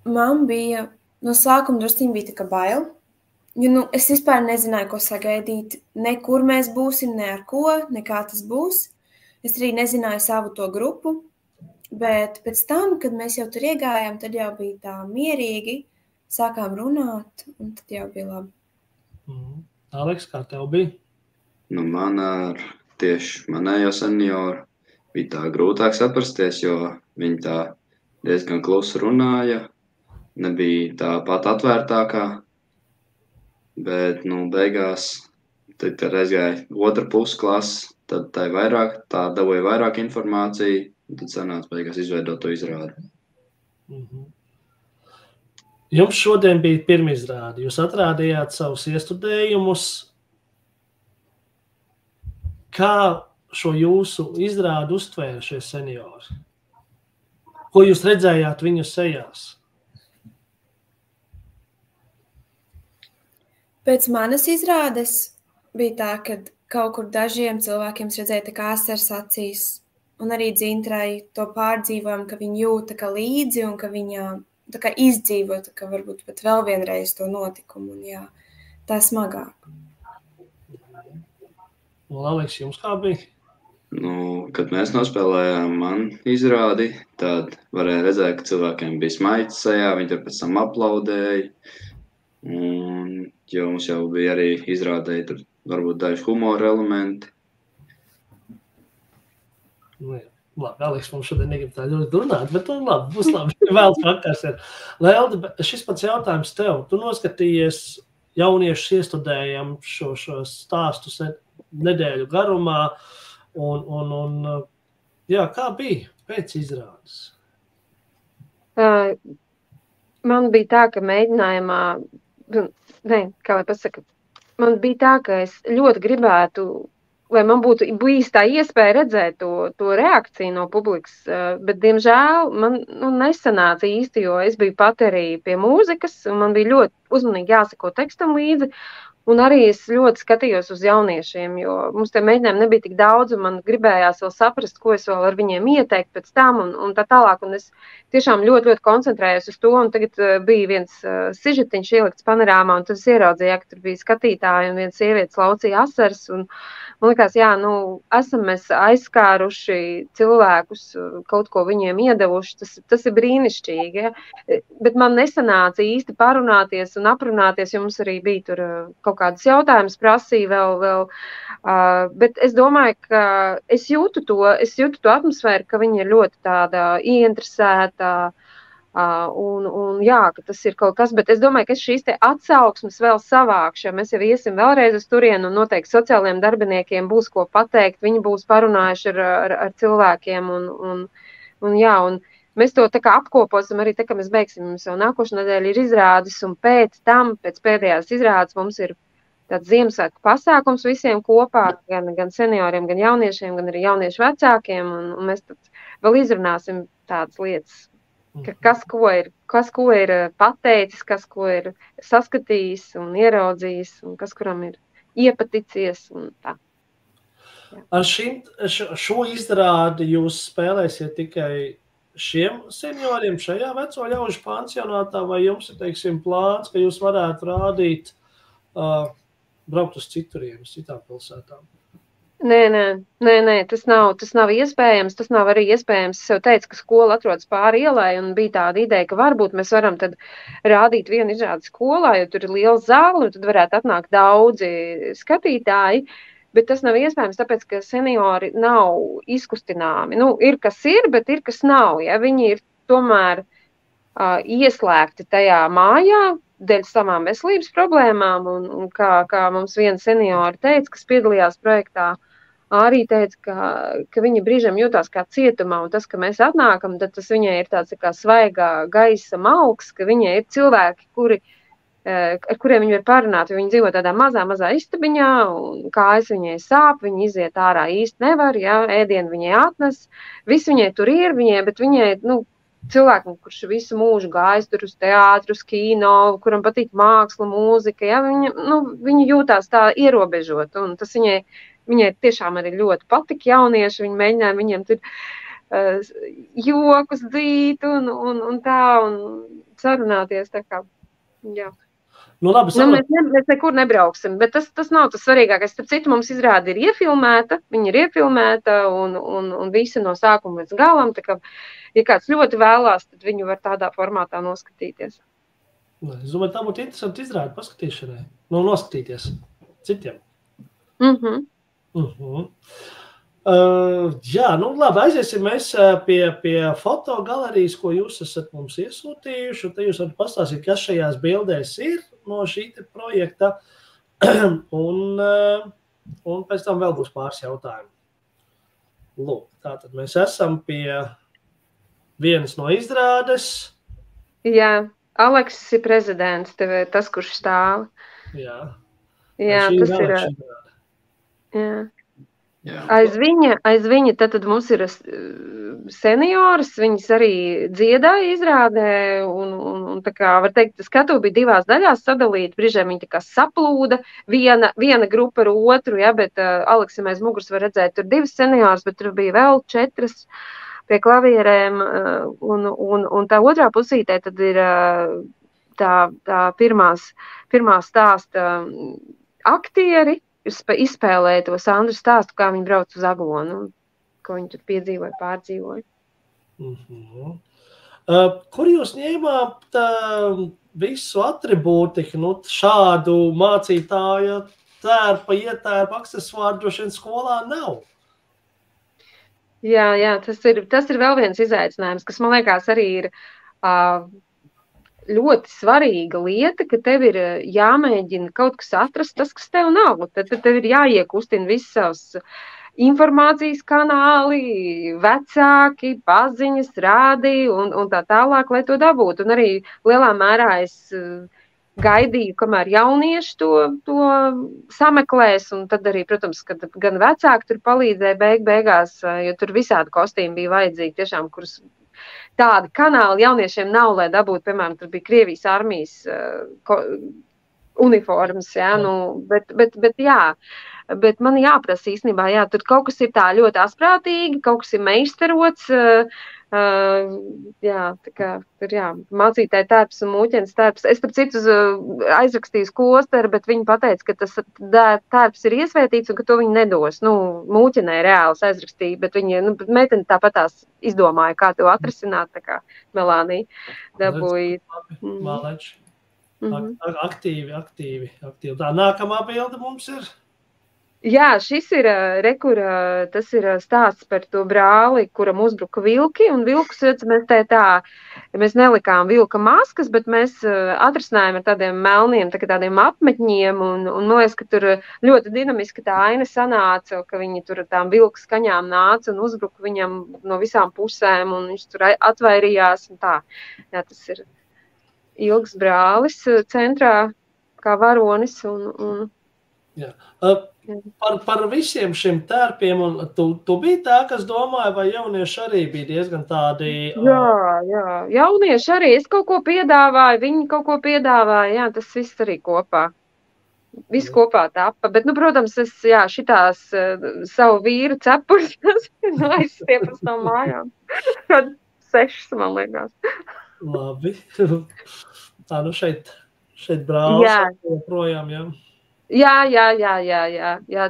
Man bija, no sākuma drusciņ bija tā kā bail, jo es vispār nezināju, ko sagaidīt, ne kur mēs būsim, ne ar ko, ne kā tas būs. Es arī nezināju savu to grupu, bet pēc tam, kad mēs jau tur iegājām, tad jau bija tā mierīgi, sākām runāt, un tad jau bija labi. Aleks, kā tev bija? Man ar tieši manējo senioru bija tā grūtāk saprasties, jo viņi tā diezgan klusi runāja, nebija tā pat atvērtākā, bet, beigās, tad aizgāja otra pusklasa, tad tā dabūja vairāk informāciju, un tad sanāca beigās izveidot to izrādi. Jums šodien bija pirmizrāde, jūs atrādījāt savus iestudējumus. Kā šo jūsu izrādi uztvēra šie seniori? Ko jūs redzējāt viņu sejās? Pēc manas izrādes bija tā, ka kaut kur dažiem cilvēkiem redzēja tā kā asaras acīs, un arī Dzintrai to pārdzīvojam, ka viņi jūt tā kā līdzi un ka viņa tā kā izdzīvo, tā kā varbūt pat vēl vienreiz to notikumu, un jā, tā smagāk. Un, Aleks, jums kā bija? Kad mēs nospēlējām man izrādi, tad varēja redzēt, ka cilvēkiem bija smaids sejā, viņi tur pēc tam aplaudēja. Un, jo mums jau bija arī izrādēji tur varbūt daži humora elementi. Labi, Aleks, mums šodien negrib tā ļoti runāt, bet labi, būs labi. Vēls vakars ir. Leldi, šis pats jautājums tev. Tu noskatījies jauniešus iestudējam šo stāstus nedēļu garumā, un jā, kā bija pēc izrādes? Man bija tā, ka mēģinājumā, kā lai pasaka, man bija tā, ka es ļoti gribētu, lai man būtu bijis tā iespēja redzēt to reakciju no publikas, bet, diemžēl, man nesanāca īsti, jo es biju pat arī pie mūzikas, un man bija ļoti uzmanīgi jāsako tekstam līdzi, un arī es ļoti skatījos uz jauniešiem, jo mums tie mēģinājumi nebija tik daudz, un man gribējās vēl saprast, ko es vēl ar viņiem ieteikt pēc tam, un tā tālāk, un es tiešām ļoti, ļoti koncentrējos uz to, un tagad bija viens sižetiņš ielikts panorāmā, un tad es ieraudzīju, ka tur bija skatītāji, un viens sievietes laucīja asaras, un man likās, jā, esam mēs aizskāruši cilvēkus, kaut ko viņiem iedevuši, tas ir brīnišķīgi, ja? Bet man nesanāca īsti parunāties un aprunāties, jo mums arī bija tur kaut kādas jautājumas prasīja vēl, bet es domāju, ka es jūtu to atmosfēru, ka viņi ir ļoti tāda ieinteresēta, un jā, ka tas ir kaut kas, bet es domāju, ka es šīs te atsauksmes vēl savākšu, jo mēs jau iesim vēlreiz uz turienu, un noteikti sociālajiem darbiniekiem būs ko pateikt, viņi būs parunājuši ar cilvēkiem, un jā, un mēs to tā kā apkoposim arī, tā kā mēs beigsim, mums jau nākošā nedēļa ir izrādes, un pēc pēdējās izrādes mums ir tāds Ziemassvētku pasākums visiem kopā, gan senioriem, gan jauniešiem, gan arī jauniešu vecākiem, un mēs tad vēl izrunāsim tādas lietas, kas ko ir pateicis, kas ko ir saskatījis un ieraudzījis, un kas kuram ir iepaticies, un tā. Jā. Ar šo izrādi jūs spēlēsiet tikai šiem senioriem šajā veco ļaužu pansionātā, vai jums ir, teiksim, plāns, ka jūs varētu rādīt braukt uz cituriem, uz citām pilsētām? Nē, tas nav iespējams, tas nav arī iespējams. Es jau teicu, ka skola atrodas pāri ielai, un bija tāda ideja, ka varbūt mēs varam tad rādīt vienu izrādi skolā, jo tur ir liela zāle, un tad varētu atnākt daudzi skatītāji, bet tas nav iespējams, tāpēc, ka seniori nav izkustināmi. Ir kas ir, bet ir kas nav. Ja? Viņi ir tomēr ieslēgti tajā mājā, dēļ savām veselības problēmām, un kā mums viena seniori teica, kas piedalījās projektā, Arī teica, ka viņa brīžiem jūtās kā cietumā, un tas, ka mēs atnākam, tad tas viņai ir tāds kā svaigā gaisa malks, ka viņai ir cilvēki, ar kuriem viņi var parunāt, jo viņi dzīvo tādā mazā istabiņā, un kājas viņai sāp, viņa iziet ārā īsti nevar, ja, ēdienu viņai atnes, viss viņai tur ir, bet viņai, cilvēkam, kurš visu mūžu gājis tur uz teātru, uz kino, kuram patīk māksla, mūzika, ja, viņa jūtās tā ierobežot, un tas viņai tiešām arī ļoti patika jaunieši, viņi mēģināja viņiem tur jokus dzīt un tā, un sarunāties tā kā, jā. Labi, mēs nekur nebrauksim, bet tas nav tas svarīgākais. Starp citu, mums izrāde ir iefilmēta, viņa ir iefilmēta un visa no sākuma līdz galam, tā kā, ja kāds ļoti vēlās, tad viņu var tādā formātā noskatīties. Es domāju, tā būtu interesanti izrāde paskatīšanai, noskatīties citiem. Jā, labi, aiziesim mēs pie fotogalerijas, ko jūs esat mums iesūtījuši, un te jūs varat pastāstīt, kas šajās bildēs ir no šī projekta, un pēc tam vēl būs pāris jautājumi. Lūk, tātad mēs esam pie vienas no izrādes. Jā, Aleksis ir prezidents, tev ir tas, kurš stāv. Jā, tas ir. Jā. Aiz viņa tad mums ir senioras, viņas arī dziedāja izrādē, un tā kā, var teikt, skatu bija divās daļās sadalīta, brīžiem viņa tā kā saplūda, viena grupa ar otru, ja, bet Aleksim aiz muguras var redzēt, tur divas senioras, bet tur bija vēl 4 pie klavierēm, un tā otrā pusītē tad ir tā pirmā stāsta aktieri, izspēlēja to Sandru stāstu, kā viņi brauc uz Aglonu, ko viņi tur piedzīvoja, pārdzīvoja. Kur jūs ņēmāt visu atribūtiku, šādu mācītāja tērpa, ietērpa, aksesuāru droši vien skolā nav? Jā, tas ir vēl viens izaicinājums, kas man liekas arī ir ļoti svarīga lieta, ka tev ir jāmēģina kaut kas atrast, tas, kas tev nav. Tad tev ir jāiekustina visas savas informācijas kanāli, vecāki, paziņas, rādi un tā tālāk, lai to dabūtu. Un arī lielā mērā es gaidīju, kamēr jaunieši to sameklēs, un tad arī, protams, kad gan vecāki tur palīdzēja beigās, jo tur visādi kostīmi bija vajadzīgi, tiešām, kurus tādi kanāli jauniešiem nav, lai dabūtu, piemēram, tur bija Krievijas armijas uniformas, jā, bet man jāprasa īstenībā, jā, tur kaut kas ir tā ļoti asprātīgi, kaut kas ir meistarots, jā, tā kā tur, jā, mācītāja tērps un mūķens tērps. Es, starp citu, aizrakstīju klosteru, bet viņi pateica, ka tas tērps ir iesvētīts un ka to viņi nedos. Mūķenē reāls aizrakstīja, bet viņi, meiteni tāpatās izdomāja, kā to atrisināt, tā kā Melānija dabūja. Māleči. Aktīvi. Tā nākamā bilde mums ir? Jā, šis ir, tas ir stāsts par to brāli, kuram uzbruka vilki, un vilkus, mēs nelikām vilka maskas, bet mēs atrisinājām ar tādiem melniem, tādiem apmetņiem, un man liekas, ka tur ļoti dinamiski tā aina sanāca, ka viņi tur tām vilka skaņām nāca un uzbruka viņam no visām pusēm, un viņš tur atvairījās, un tā. Jā, tas ir ilgs brālis centrā, kā varonis, un jā. Par visiem šiem tērpiem, un tu biji tā, kas domāja, vai jaunieši arī bija diezgan tādi... Jā, jaunieši arī, es kaut ko piedāvāju, viņi kaut ko piedāvāja, jā, tas viss arī kopā. Viss kopā tapa, bet, protams, es, jā, šitās savu vīru cepurs, tas aizstiepas no mājām. Kad 6, man liekas. Labi. Tā, šeit brālis joprojām, jā. Jā,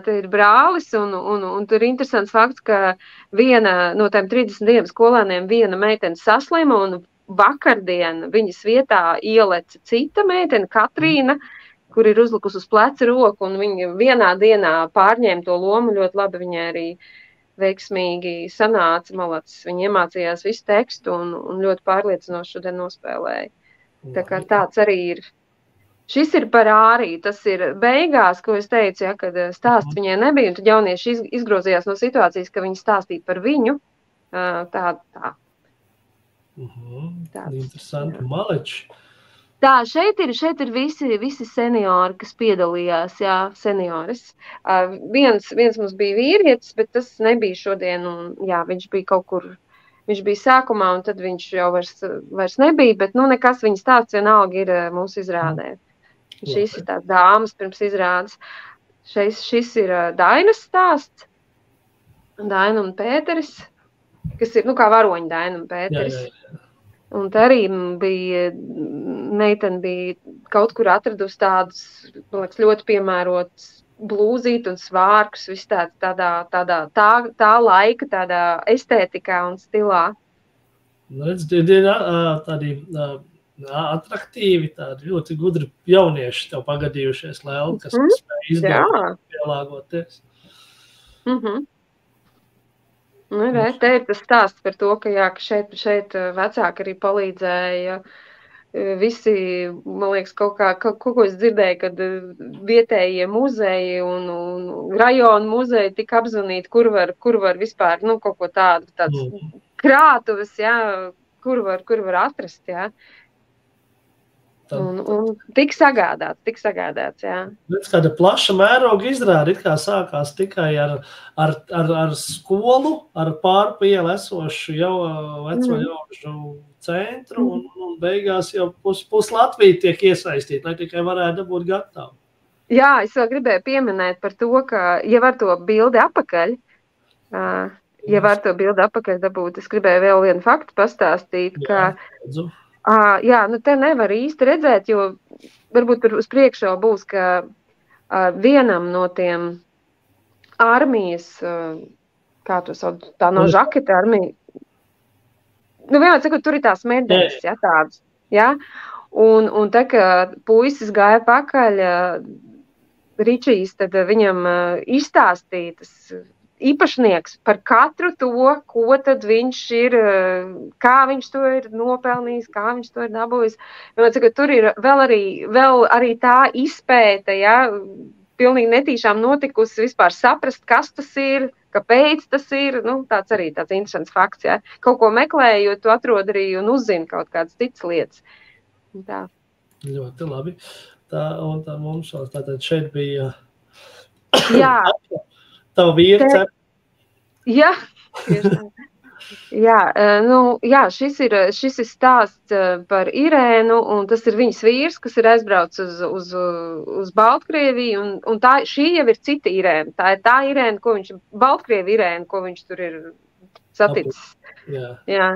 te ir brālis, un tur ir interesants fakts, ka viena no tiem 32 skolēniem viena meitene saslima, un vakardien viņas vietā ieleca cita meitene, Katrīna, kur ir uzlikusi uz pleca roku, un viņa vienā dienā pārņēma to lomu ļoti labi, viņai arī veiksmīgi sanāca, malacis, viņa iemācījās visu tekstu un ļoti pārliecinoši šodien nospēlēja. Tā kā tāds arī ir. Šis ir par Āriju, tas ir beigās, ko es teicu, ja, kad stāsts viņai nebija, un tad jaunieši izgrozījās no situācijas, ka viņi stāstīja par viņu. Tā. Interesanti, maleči. Tā, šeit ir visi seniori, kas piedalījās, jā, senioris. Viens mums bija vīrietis, bet tas nebija šodien, un jā, viņš bija kaut kur, viņš bija sākumā, un tad viņš jau vairs nebija, bet, nekas viņa stāsts vienalga ir mūsu izrādē. Šīs ir tās dāmas pirms izrādes. Šis ir Dainas stāsts, Daina un Pēteris, kas ir, kā varoņi Daina un Pēteris. Jā. Un te arī meitene bija kaut kur atradusi tādus, man liekas, ļoti piemērots blūzīt un svārkus, viss tā laika, tādā estētikā un stilā. Redz, ir tādi atraktīvi, tādi ļoti gudri jaunieši tev pagadījušies, Lēl, kas spēj izdarīt, pielāgoties. Te ir tas stāsts par to, ka šeit vecāki arī palīdzēja. Visi, man liekas, kaut ko es dzirdēju, kad vietējie muzeji un rajonu muzeji tika apzvanīti, kur var vispār, kaut ko tāds krātuves, jā, kur var atrast, jā. Un tik sagādāts, jā. Kāda plaša mēroga izrāda, it kā sākās tikai ar skolu, ar pārpa ielu esošu jau veco jaušu centru, un beigās jau pus Latvija tiek iesaistīta, lai tikai varētu dabūt gatavu. Jā, es vēl gribēju pieminēt par to, ka, ja var to bildi apakaļ, dabūt, es gribēju vēl vienu faktu pastāstīt, ka... Jā, te nevar īsti redzēt, jo varbūt uz priekšu būs, ka vienam no tiem armijas, kā to sauc, tā no žaketa armija, vienmēr sakot, tur ir tās medaļas, ja, tādas, ja, un te, ka puisis gāja pakaļ, Ričijs, tad viņam izstāstīja tas īpašnieks par katru to, ko tad viņš ir, kā viņš to ir nopelnījis, kā viņš to ir dabūjis. Tur ir vēl arī tā izpēta, ja, pilnīgi netīšām notikusi vispār saprast, kas tas ir, kāpēc tas ir. Tāds arī tāds interesants fakts. Ja. Kaut ko meklējot, tu atrod arī un uzzini kaut kādas citas lietas. Tā. Ļoti labi. Tā mums tātad šeit bija... Jā. Tavu vīru cep? Jā, šis ir stāsts par Irēnu, un tas ir viņas vīrs, kas ir aizbraucis uz Baltkrieviju, un šī jau ir cita Irēna. Tā ir tā Irēna, Baltkrievi Irēna, ko viņš tur ir saticis. Jā.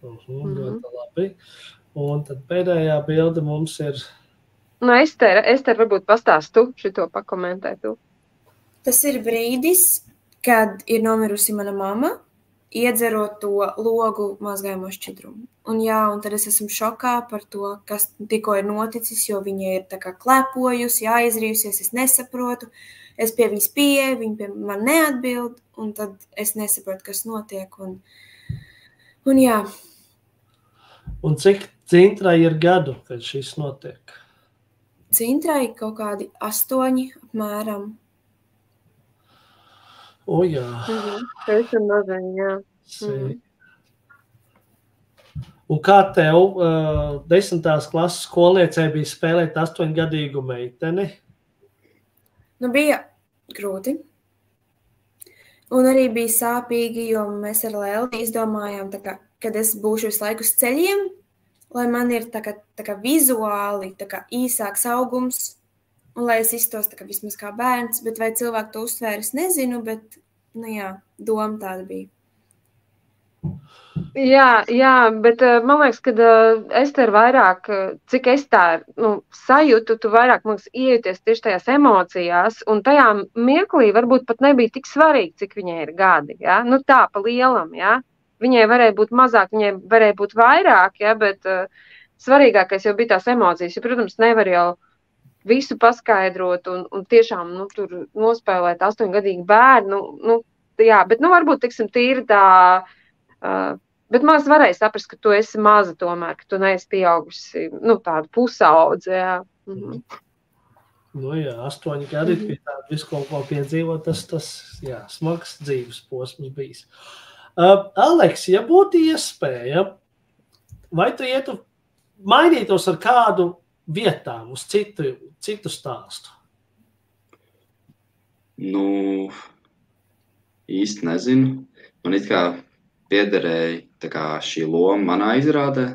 Ļoti labi. Un tad pēdējā bilde mums ir... Ester, varbūt pastāst tu šito pakomentē tu. Tas ir brīdis, kad ir nomirusi mana mamma, iedzerot to logu mazgājumu šķidrumu. Un tad es esmu šokā par to, kas tikko ir noticis, jo viņa ir tā kā klepojusi, aizrījusies, es nesaprotu. Es pie viņas pieeju, viņa pie man neatbild, un tad es nesaprotu, kas notiek. Un jā. Un cik Cintrai ir gadu, kad šis notiek? Cintrai kaut kādi 8 apmēram. Jā. Tas ir maziņ, jā. Un kā tev 10. klases skolniecei bija spēlēt 8-gadīgu meiteni? Bija grūti. Un arī bija sāpīgi, jo mēs ar Lēli izdomājām, kad es būšu visu laiku uz ceļiem, lai man ir tā kā vizuāli īsāks augums, un lai es iztos vismaz kā bērns, bet vai cilvēki to uztvēra, es nezinu, bet, doma tāda bija. Jā, bet man liekas, ka Ester vairāk, cik es tā sajūtu, tu vairāk, man liekas, iejuties tieši tajās emocijās, un tajā mirklī varbūt pat nebija tik svarīgi, cik viņai ir gadi, ja? Tā pa lielam, ja? Viņai varēja būt mazāk, viņai varēja būt vairāk, ja? Bet svarīgākais jau bija tās emocijas, jo, protams, nevar jau visu paskaidrot un tiešām tur nospēlēt 8-gadīgu bērnu. Jā, bet varbūt, tiksim, tīri tā, bet varēja saprast, ka tu esi maza tomēr, ka tu neesi pieaugusi, tāda pusaudze, jā. Nu jā, 8 gadi pie tāda visu kaut ko piedzīvot, tas jā, smags dzīves posms bijis. Aleks, ja būtu iespēja, vai tu mainītos ar kādu vietām uz citu stāstu? Nu, īsti nezinu. Man it kā piederēja tā kā šī loma manā izrādē,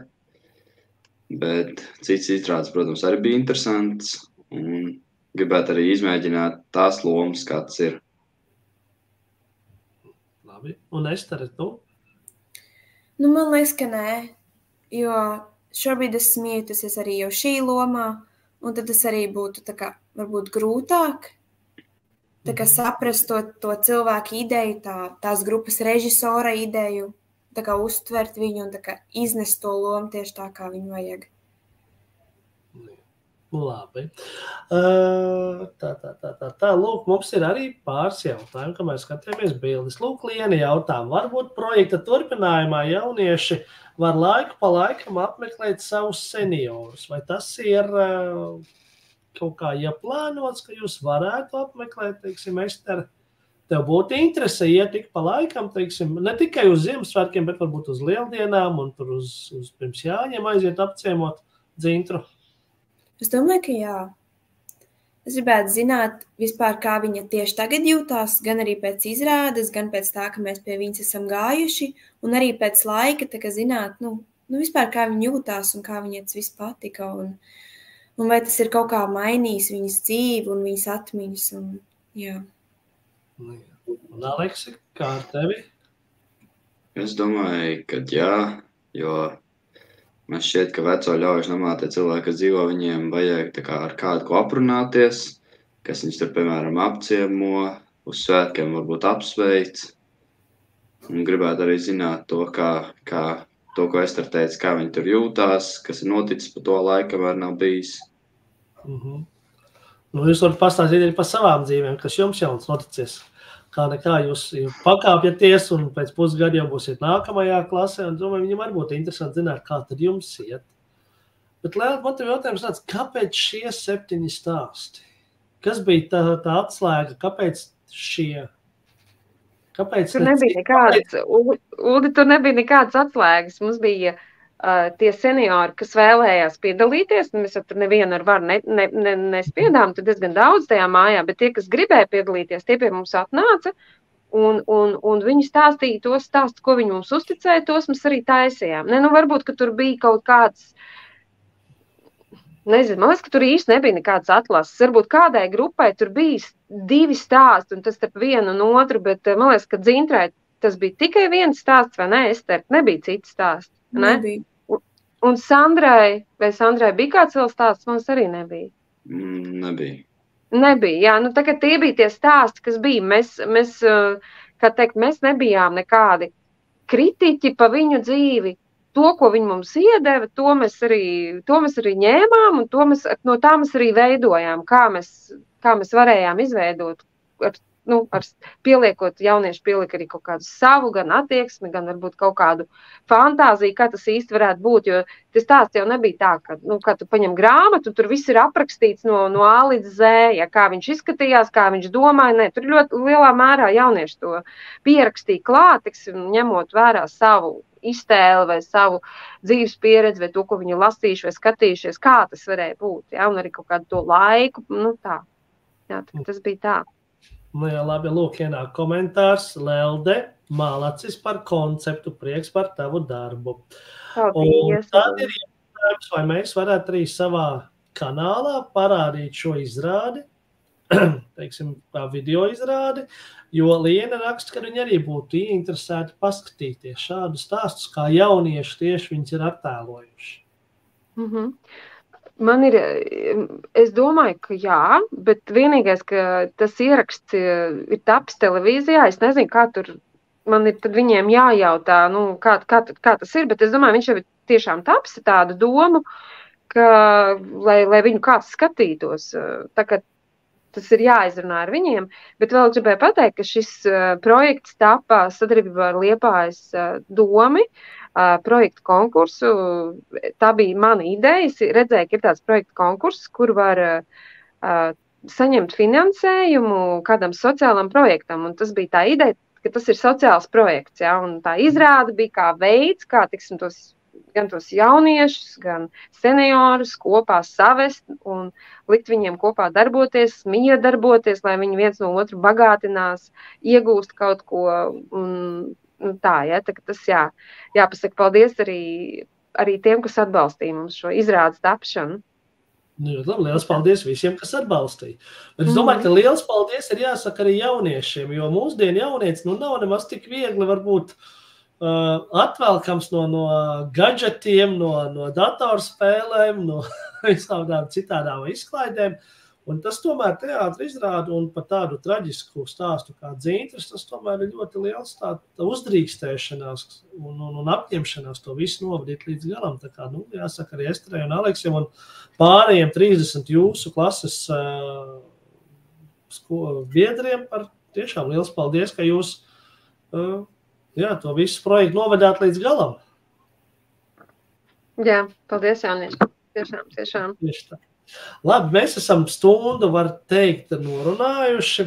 bet cits izrādes, protams, arī bija interesants un gribētu arī izmēģināt tās lomas, kā tas ir. Labi, un Estere, tu? Nu, man liekas, ka nē, jo šobrīd es smietusies arī jau šī lomā, un tad tas arī būtu tā kā varbūt grūtāk, tā kā saprast to cilvēku ideju, tās grupas režisora ideju, tā kā uztvert viņu un tā kā iznest to lomu tieši tā, kā viņu vajag. Labi. Tā, lūk, mums ir arī pāris jautājumi, kamēr skatījāmies bildes. Lūk, Liena jautājumi. Varbūt projekta turpinājumā jaunieši var laiku pa laikam apmeklēt savus seniorus. Vai tas ir kaut kā ieplānots, ka jūs varētu apmeklēt, teiksim, Ester, tev būtu interese iet tik pa laikam, teiksim, ne tikai uz Ziemassvētkiem, bet varbūt uz Lieldienām un tur uz pirms Jāņiem aiziet apciemot Dzintru? Es domāju, ka jā. Es gribētu zināt vispār, kā viņa tieši tagad jūtās, gan arī pēc izrādes, gan pēc tā, ka mēs pie viņas esam gājuši, un arī pēc laika, tā kā zināt, nu vispār kā viņa jūtās un kā viņai tas viss patika, un vai tas ir kaut kā mainījis viņas dzīvi un viņas atmiņas, un jā. Un Aleksi, kā ar tevi? Es domāju, ka jā, jo man šķiet, ka veco ļaujuši namā tie cilvēki, kas dzīvo, viņiem vajag tā kā ar kādu ko aprunāties, kas viņus tur, piemēram, apciemo, uz svētkiem varbūt apsveic. Un gribētu arī zināt to, kā to, ko Ester teica, kā viņi tur jūtās, kas ir noticis pa to laiku, kamēr nav bijis. Nu, jūs varat pastāstīt arī par savām dzīvēm, kas jums jauns noticis. Kā nekā jūs pakāpjaties un pēc pusgada jau būsiet nākamajā klasē, un domāju, viņam arī būtu interesanti zināt, kā tad jums iet. Bet, Lēl, man tev jautājums tāds, kāpēc šie 7 stāsti? Kas bija tā atslēga? Kāpēc šie? Kāpēc tur nebija nekāds, Uldi, tur nebija nekāds atslēgas. Mums bija tie seniori, kas vēlējās piedalīties, mēs tur nevienu ar varu nespiedām, tur diezgan daudz tajā mājā, bet tie, kas gribēja piedalīties, tie pie mums atnāca, un viņi stāstīja tos stāstus, ko viņi mums uzticēja, tos mēs arī taisījām. Nu, varbūt, ka tur bija kaut kāds, nezinu, man liekas, ka tur īsti nebija nekāds atlases. Varbūt kādai grupai tur bija 2 stāsti, un tas starp vienu un otru, bet man liekas, ka Dzintrai tas bija tikai viens stāsts, vai ne, Ester? Nebija cits stāsts, ne? Nebija. Un Sandrai bija kāds vēl stāsts? Mums arī nebija. Nebija. Nebija, jā. Nu, tā kā tie bija tie stāsti, kas bija. Mēs, kā teikt, mēs nebijām nekādi kritiķi pa viņu dzīvi. To, ko viņi mums iedeva, to mēs arī ņēmām, un no tā mēs arī veidojām, kā mēs varējām izveidot ar pieliekot, jaunieši pieliek arī kaut kādu savu, gan attieksmi, gan varbūt kaut kādu fantāziju, kā tas īsti varētu būt, jo tas stāsts jau nebija tā, ka, kā tu paņem grāmatu, tur viss ir aprakstīts no A līdz Z, ja, kā viņš izskatījās, kā viņš domāja, ne, tur ļoti lielā mērā jaunieši to pierakstīja klāt, ņemot vērā savu iztēli vai savu dzīves pieredzi, vai to, ko viņi lasījuši vai skatījušies, kā tas varēja būt, ja, un arī kaut kādu to laiku, tā. Jā, tas bija tā. Nu jā, labi, lūk, ienāk komentārs. Lelde, malacis par konceptu, prieks par tavu darbu. Paldies. Un tad ir jautājums, vai mēs varētu arī savā kanālā parādīt šo izrādi, teiksim, kā video izrādi, jo Liena raksta, ka viņi arī būtu ieinteresēti paskatīties šādu stāstus, kā jaunieši tieši viņus ir attēlojuši. Man ir, es domāju, ka jā, bet vienīgais, ka tas ieraksts ir tapis televīzijā, es nezinu, kā tur, man ir tad viņiem jājautā, kā tas ir, bet es domāju, viņš jau ir tiešām tapis tādu domu, ka, lai viņu kāds skatītos, tā kā tas ir jāizrunā ar viņiem, bet vēl gribēju pateikt, ka šis projekts tapā sadarbībā ar Liepājas domi, projektu konkursu. Tā bija mana ideja. Es redzēju, ka ir tāds projektu konkurss, kur var saņemt finansējumu kādam sociālam projektam. Un tas bija tā ideja, ka tas ir sociāls projekts. Ja? Un tā izrāde bija kā veids, kā tiksim, gan tos jauniešus, gan seniorus kopā savest un likt viņiem kopā darboties, miedarboties, lai viņi viens no otru bagātinās, iegūst kaut ko. Un tā, ja? Tā, tas jāpasaka paldies arī tiem, kas atbalstīja mums šo izrādes tapšanu. Liels paldies visiem, kas atbalstīja. Bet es domāju, ka liels paldies ir jāsaka arī jauniešiem, jo mūsdienu jaunietis nav nemaz tik viegli varbūt atvelkams no gadžetiem, no datorspēlēm, no visādām citādām izklaidēm. Un tas tomēr teātra izrāda un par tādu traģisku stāstu kā Dzintris, tas tomēr ir ļoti liels tā uzdrīkstēšanās un apņemšanās to visu novadīt līdz galam. Tā kā, jāsaka arī Esterei un Aleksiem un pārējiem 30 jūsu klases biedriem par tiešām liels paldies, ka jūs to visu projektu novadāt līdz galam. Jā, paldies, jaunieši. Tiešām. Tieši tā. Labi, mēs esam stundu, var teikt, norunājuši.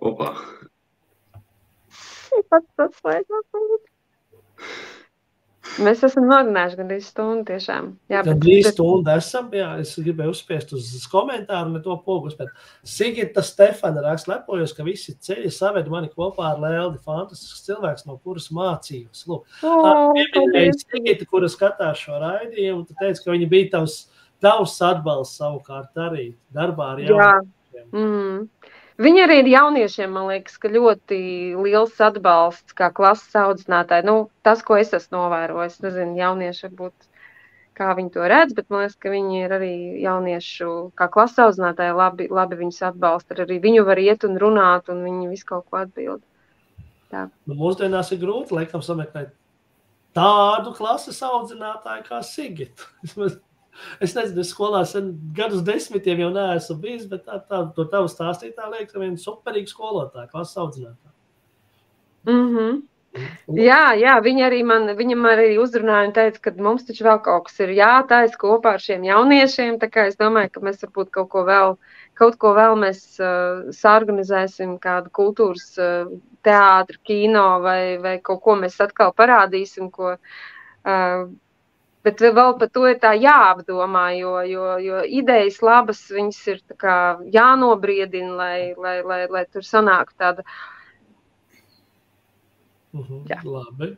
Opa! Mēs esam norunājuši gandrīz stundu tiešām. Gandrīz stundu esam, es gribēju uzspiest uz komentāru, ne to pogus, bet Sigita Stefana raksta, lepojos, ka visi ceļi saved mani kopā ar Leldi, fantastisks cilvēks, no kuras mācījos. Pieminēja Sigita, kura skatās šo raidījumu, tu teici, ka viņa bija tavs atbalsts savukārt arī darbā ar jauniešiem. Viņa arī ir jauniešiem, man liekas, ka ļoti liels atbalsts kā klases audzinātāji. Tas, ko es esmu novērojis, nezinu, jaunieši varbūt, kā viņi to redz, bet man liekas, ka viņi ir arī jauniešu, kā klases audzinātāji, labi viņus atbalsta. Arī viņu var iet un runāt, un viņi visu kaut ko atbild. Tā. Mūsdienās ir grūti, laikam, sameklēt tādu klases audzinātāju kā Sigita. Es nezinu, skolā gadus 10 jau neesmu bijis, bet to tavu stāstītā liekas, ka viena superīga skolotāja, klases audzinātāja. Jā, viņam arī uzrunāja un teica, ka mums taču vēl kaut kas ir jātaisa kopā ar šiem jauniešiem, tā kā es domāju, ka mēs varbūt kaut ko vēl mēs saorganizēsim, kādu kultūras teātru, kino vai kaut ko mēs atkal parādīsim, ko... Bet vēl par to ir tā jāapdomā, jo idejas labas, viņas ir tā kā jānobriedina, lai tur sanāk tāda. Labi.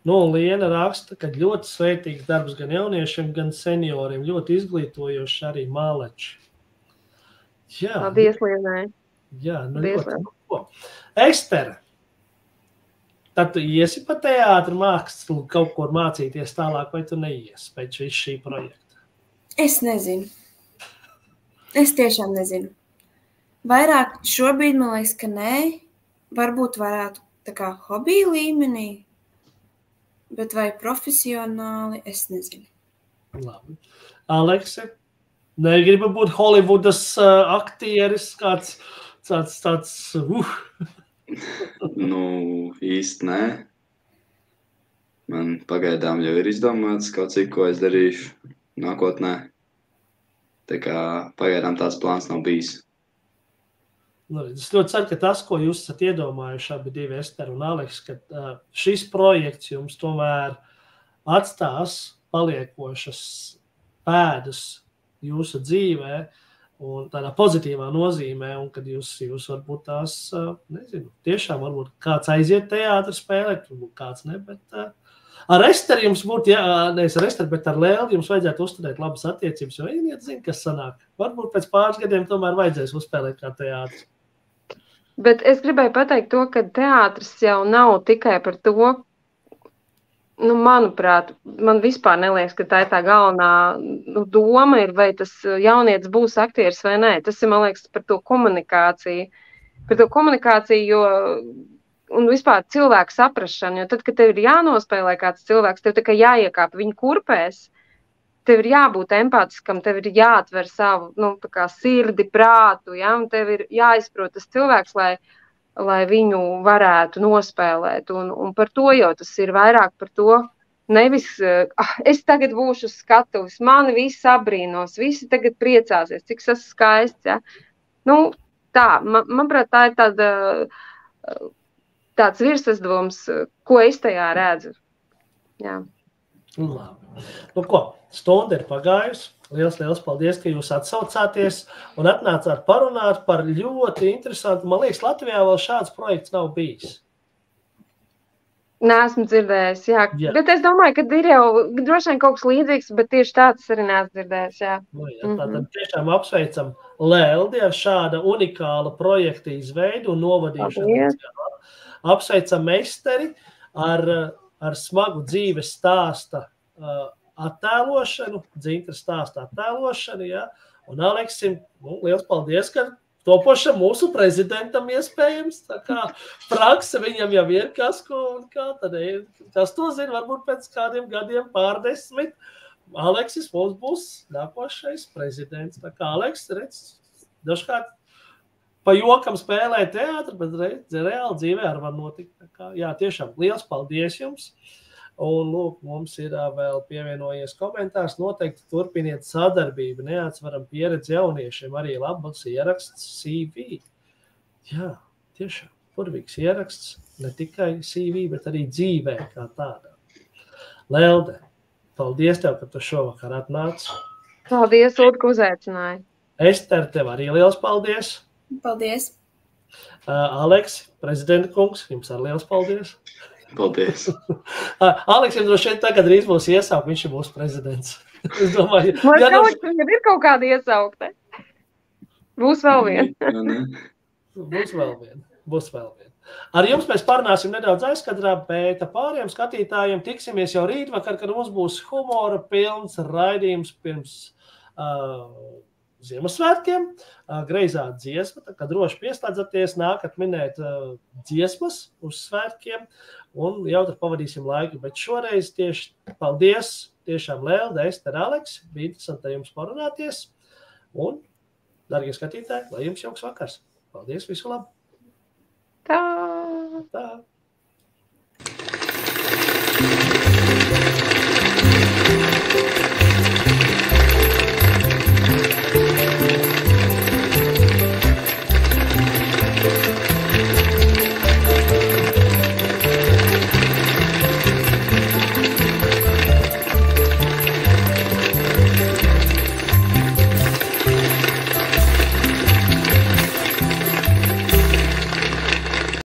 Liena raksta, ka ļoti svētīgs darbs gan jauniešiem, gan senioriem, ļoti izglītojoši arī Māleči. Paldies, Lienai. Jā, ļoti. Estere. Tad tu iesi pa teātru mākslu kaut ko mācīties tālāk, vai tu neiesi pēc šī projekta? Es nezinu. Es tiešām nezinu. Vairāk šobrīd man liekas, ka nē. Varbūt varētu tā kā hobija līmenī, bet vai profesionāli, es nezinu. Labi. Alekse, negribu būt Hollywoodas aktieris, kāds tāds Īsti nē. Man pagaidām jau ir izdomāts kaut cik, ko es darīšu nākotnē. Tā kā pagaidām tāds plāns nav bijis. Es ļoti ceru, ka tas, ko jūs esat iedomājuši abi divi, Ester un Aleks, ka šis projekts jums tomēr atstās paliekošas pēdas jūsu dzīvē, un tādā pozitīvā nozīmē, un kad jūs varbūt tās, nezinu, tiešām varbūt kāds aiziet teātru spēlēt, varbūt kāds ne, bet ar Esteri jums būtu, nevis ar Esteri, bet ar Leldi jums vajadzētu uzturēt labas attiecības, jo ieniet zina, kas sanāk. Varbūt pēc pāris gadiem tomēr vajadzēs uzspēlēt kā teātris. Bet es gribēju pateikt to, ka teātris jau nav tikai par to, manuprāt, man vispār neliekas, ka tā ir tā galvenā doma ir, vai tas jaunietis būs aktieris vai nē. Tas ir, man liekas, par to komunikāciju. Un vispār cilvēku saprašanu, jo tad, kad tev ir jānospēlē kāds cilvēks, tev tikai jāiekāp viņa kurpēs, tev ir jābūt empātiskam, tev ir jāatver savu, tā kā sirdi, prātu, ja, un tev ir jāizprot tas cilvēks, lai viņu varētu nospēlēt. Un par to jau tas ir vairāk par to. Nevis, es tagad būšu skatuvis, mani visi abrīnos, visi tagad priecāsies, cik tas skaists. Ja? Nu, tā, manuprāt, tā ir tāds virsaizdevums, ko es tajā redzu. Jā. Labi. Nu ko, stunda ir pagājusi. Liels paldies, ka jūs atsaucāties un atnācāt parunāt par ļoti interesantu. Man liekas, Latvijā vēl šāds projekts nav bijis. Neesmu dzirdējis, jā. Bet es domāju, ka ir jau droši vien kaut kas līdzīgs, bet tieši tāds arī neesmu dzirdējis, jā. Nu, jā, tātad tiešām apsveicam Leldi ar šāda unikāla projekta izveidu un novadīšanu. Apsveicam meisteri ar smagu dzīves stāsta attēlošanu, Dzintra stāsta attēlošanu, jā. Un Aleksim, liels paldies, ka topošam mūsu prezidentam iespējams, tā kā prakse viņam jau ir kas to zina, varbūt pēc kādiem gadiem pārdesmit, Aleksis mums būs nākošais prezidents. Tā kā Aleks, redz, dažkārt pa jokam spēlē teātru, bet reāli dzīvē arī var notikt. Tā kā, jā, tiešām, liels paldies jums! Un, lūk, mums ir vēl pievienojies komentārs. Noteikti turpiniet sadarbību. Neatsveram pieredzi jauniešiem. Arī labs ieraksts CV. Jā, tiešām. Burvīgs ieraksts. Ne tikai CV, bet arī dzīvē kā tādā. Lelde, paldies tev, ka tu šovakar atnāc. Paldies, Lūdzu, ka uzaicināji. Ester, tev arī liels paldies. Paldies. Aleks, prezidenta kungs, jums arī liels paldies. Paldies. Aleksim droši vien tagad drīz būs iesaukt, viņš ir mūsu prezidents. Es domāju, viņam ir kaut kāda iesaukta. Būs vēl viena. Būs vēl viena. Ar jums mēs parunāsim nedaudz aizkadrā, bet pāriem skatītājiem tiksimies jau rītvakar, kad mums būs humora pilns raidījums pirms Ziemassvētkiem, greizā dziesma, tā kā droši pieslēdzaties, nākat minēt dziesmas uz svētkiem un jau tad pavadīsim laiku. Bet šoreiz tieši paldies tiešām Lelde, Ester, Aleks, bija interesanti jums parunāties un, darbie skatītāji, lai jums jauks vakars. Paldies, visu labu! Tā!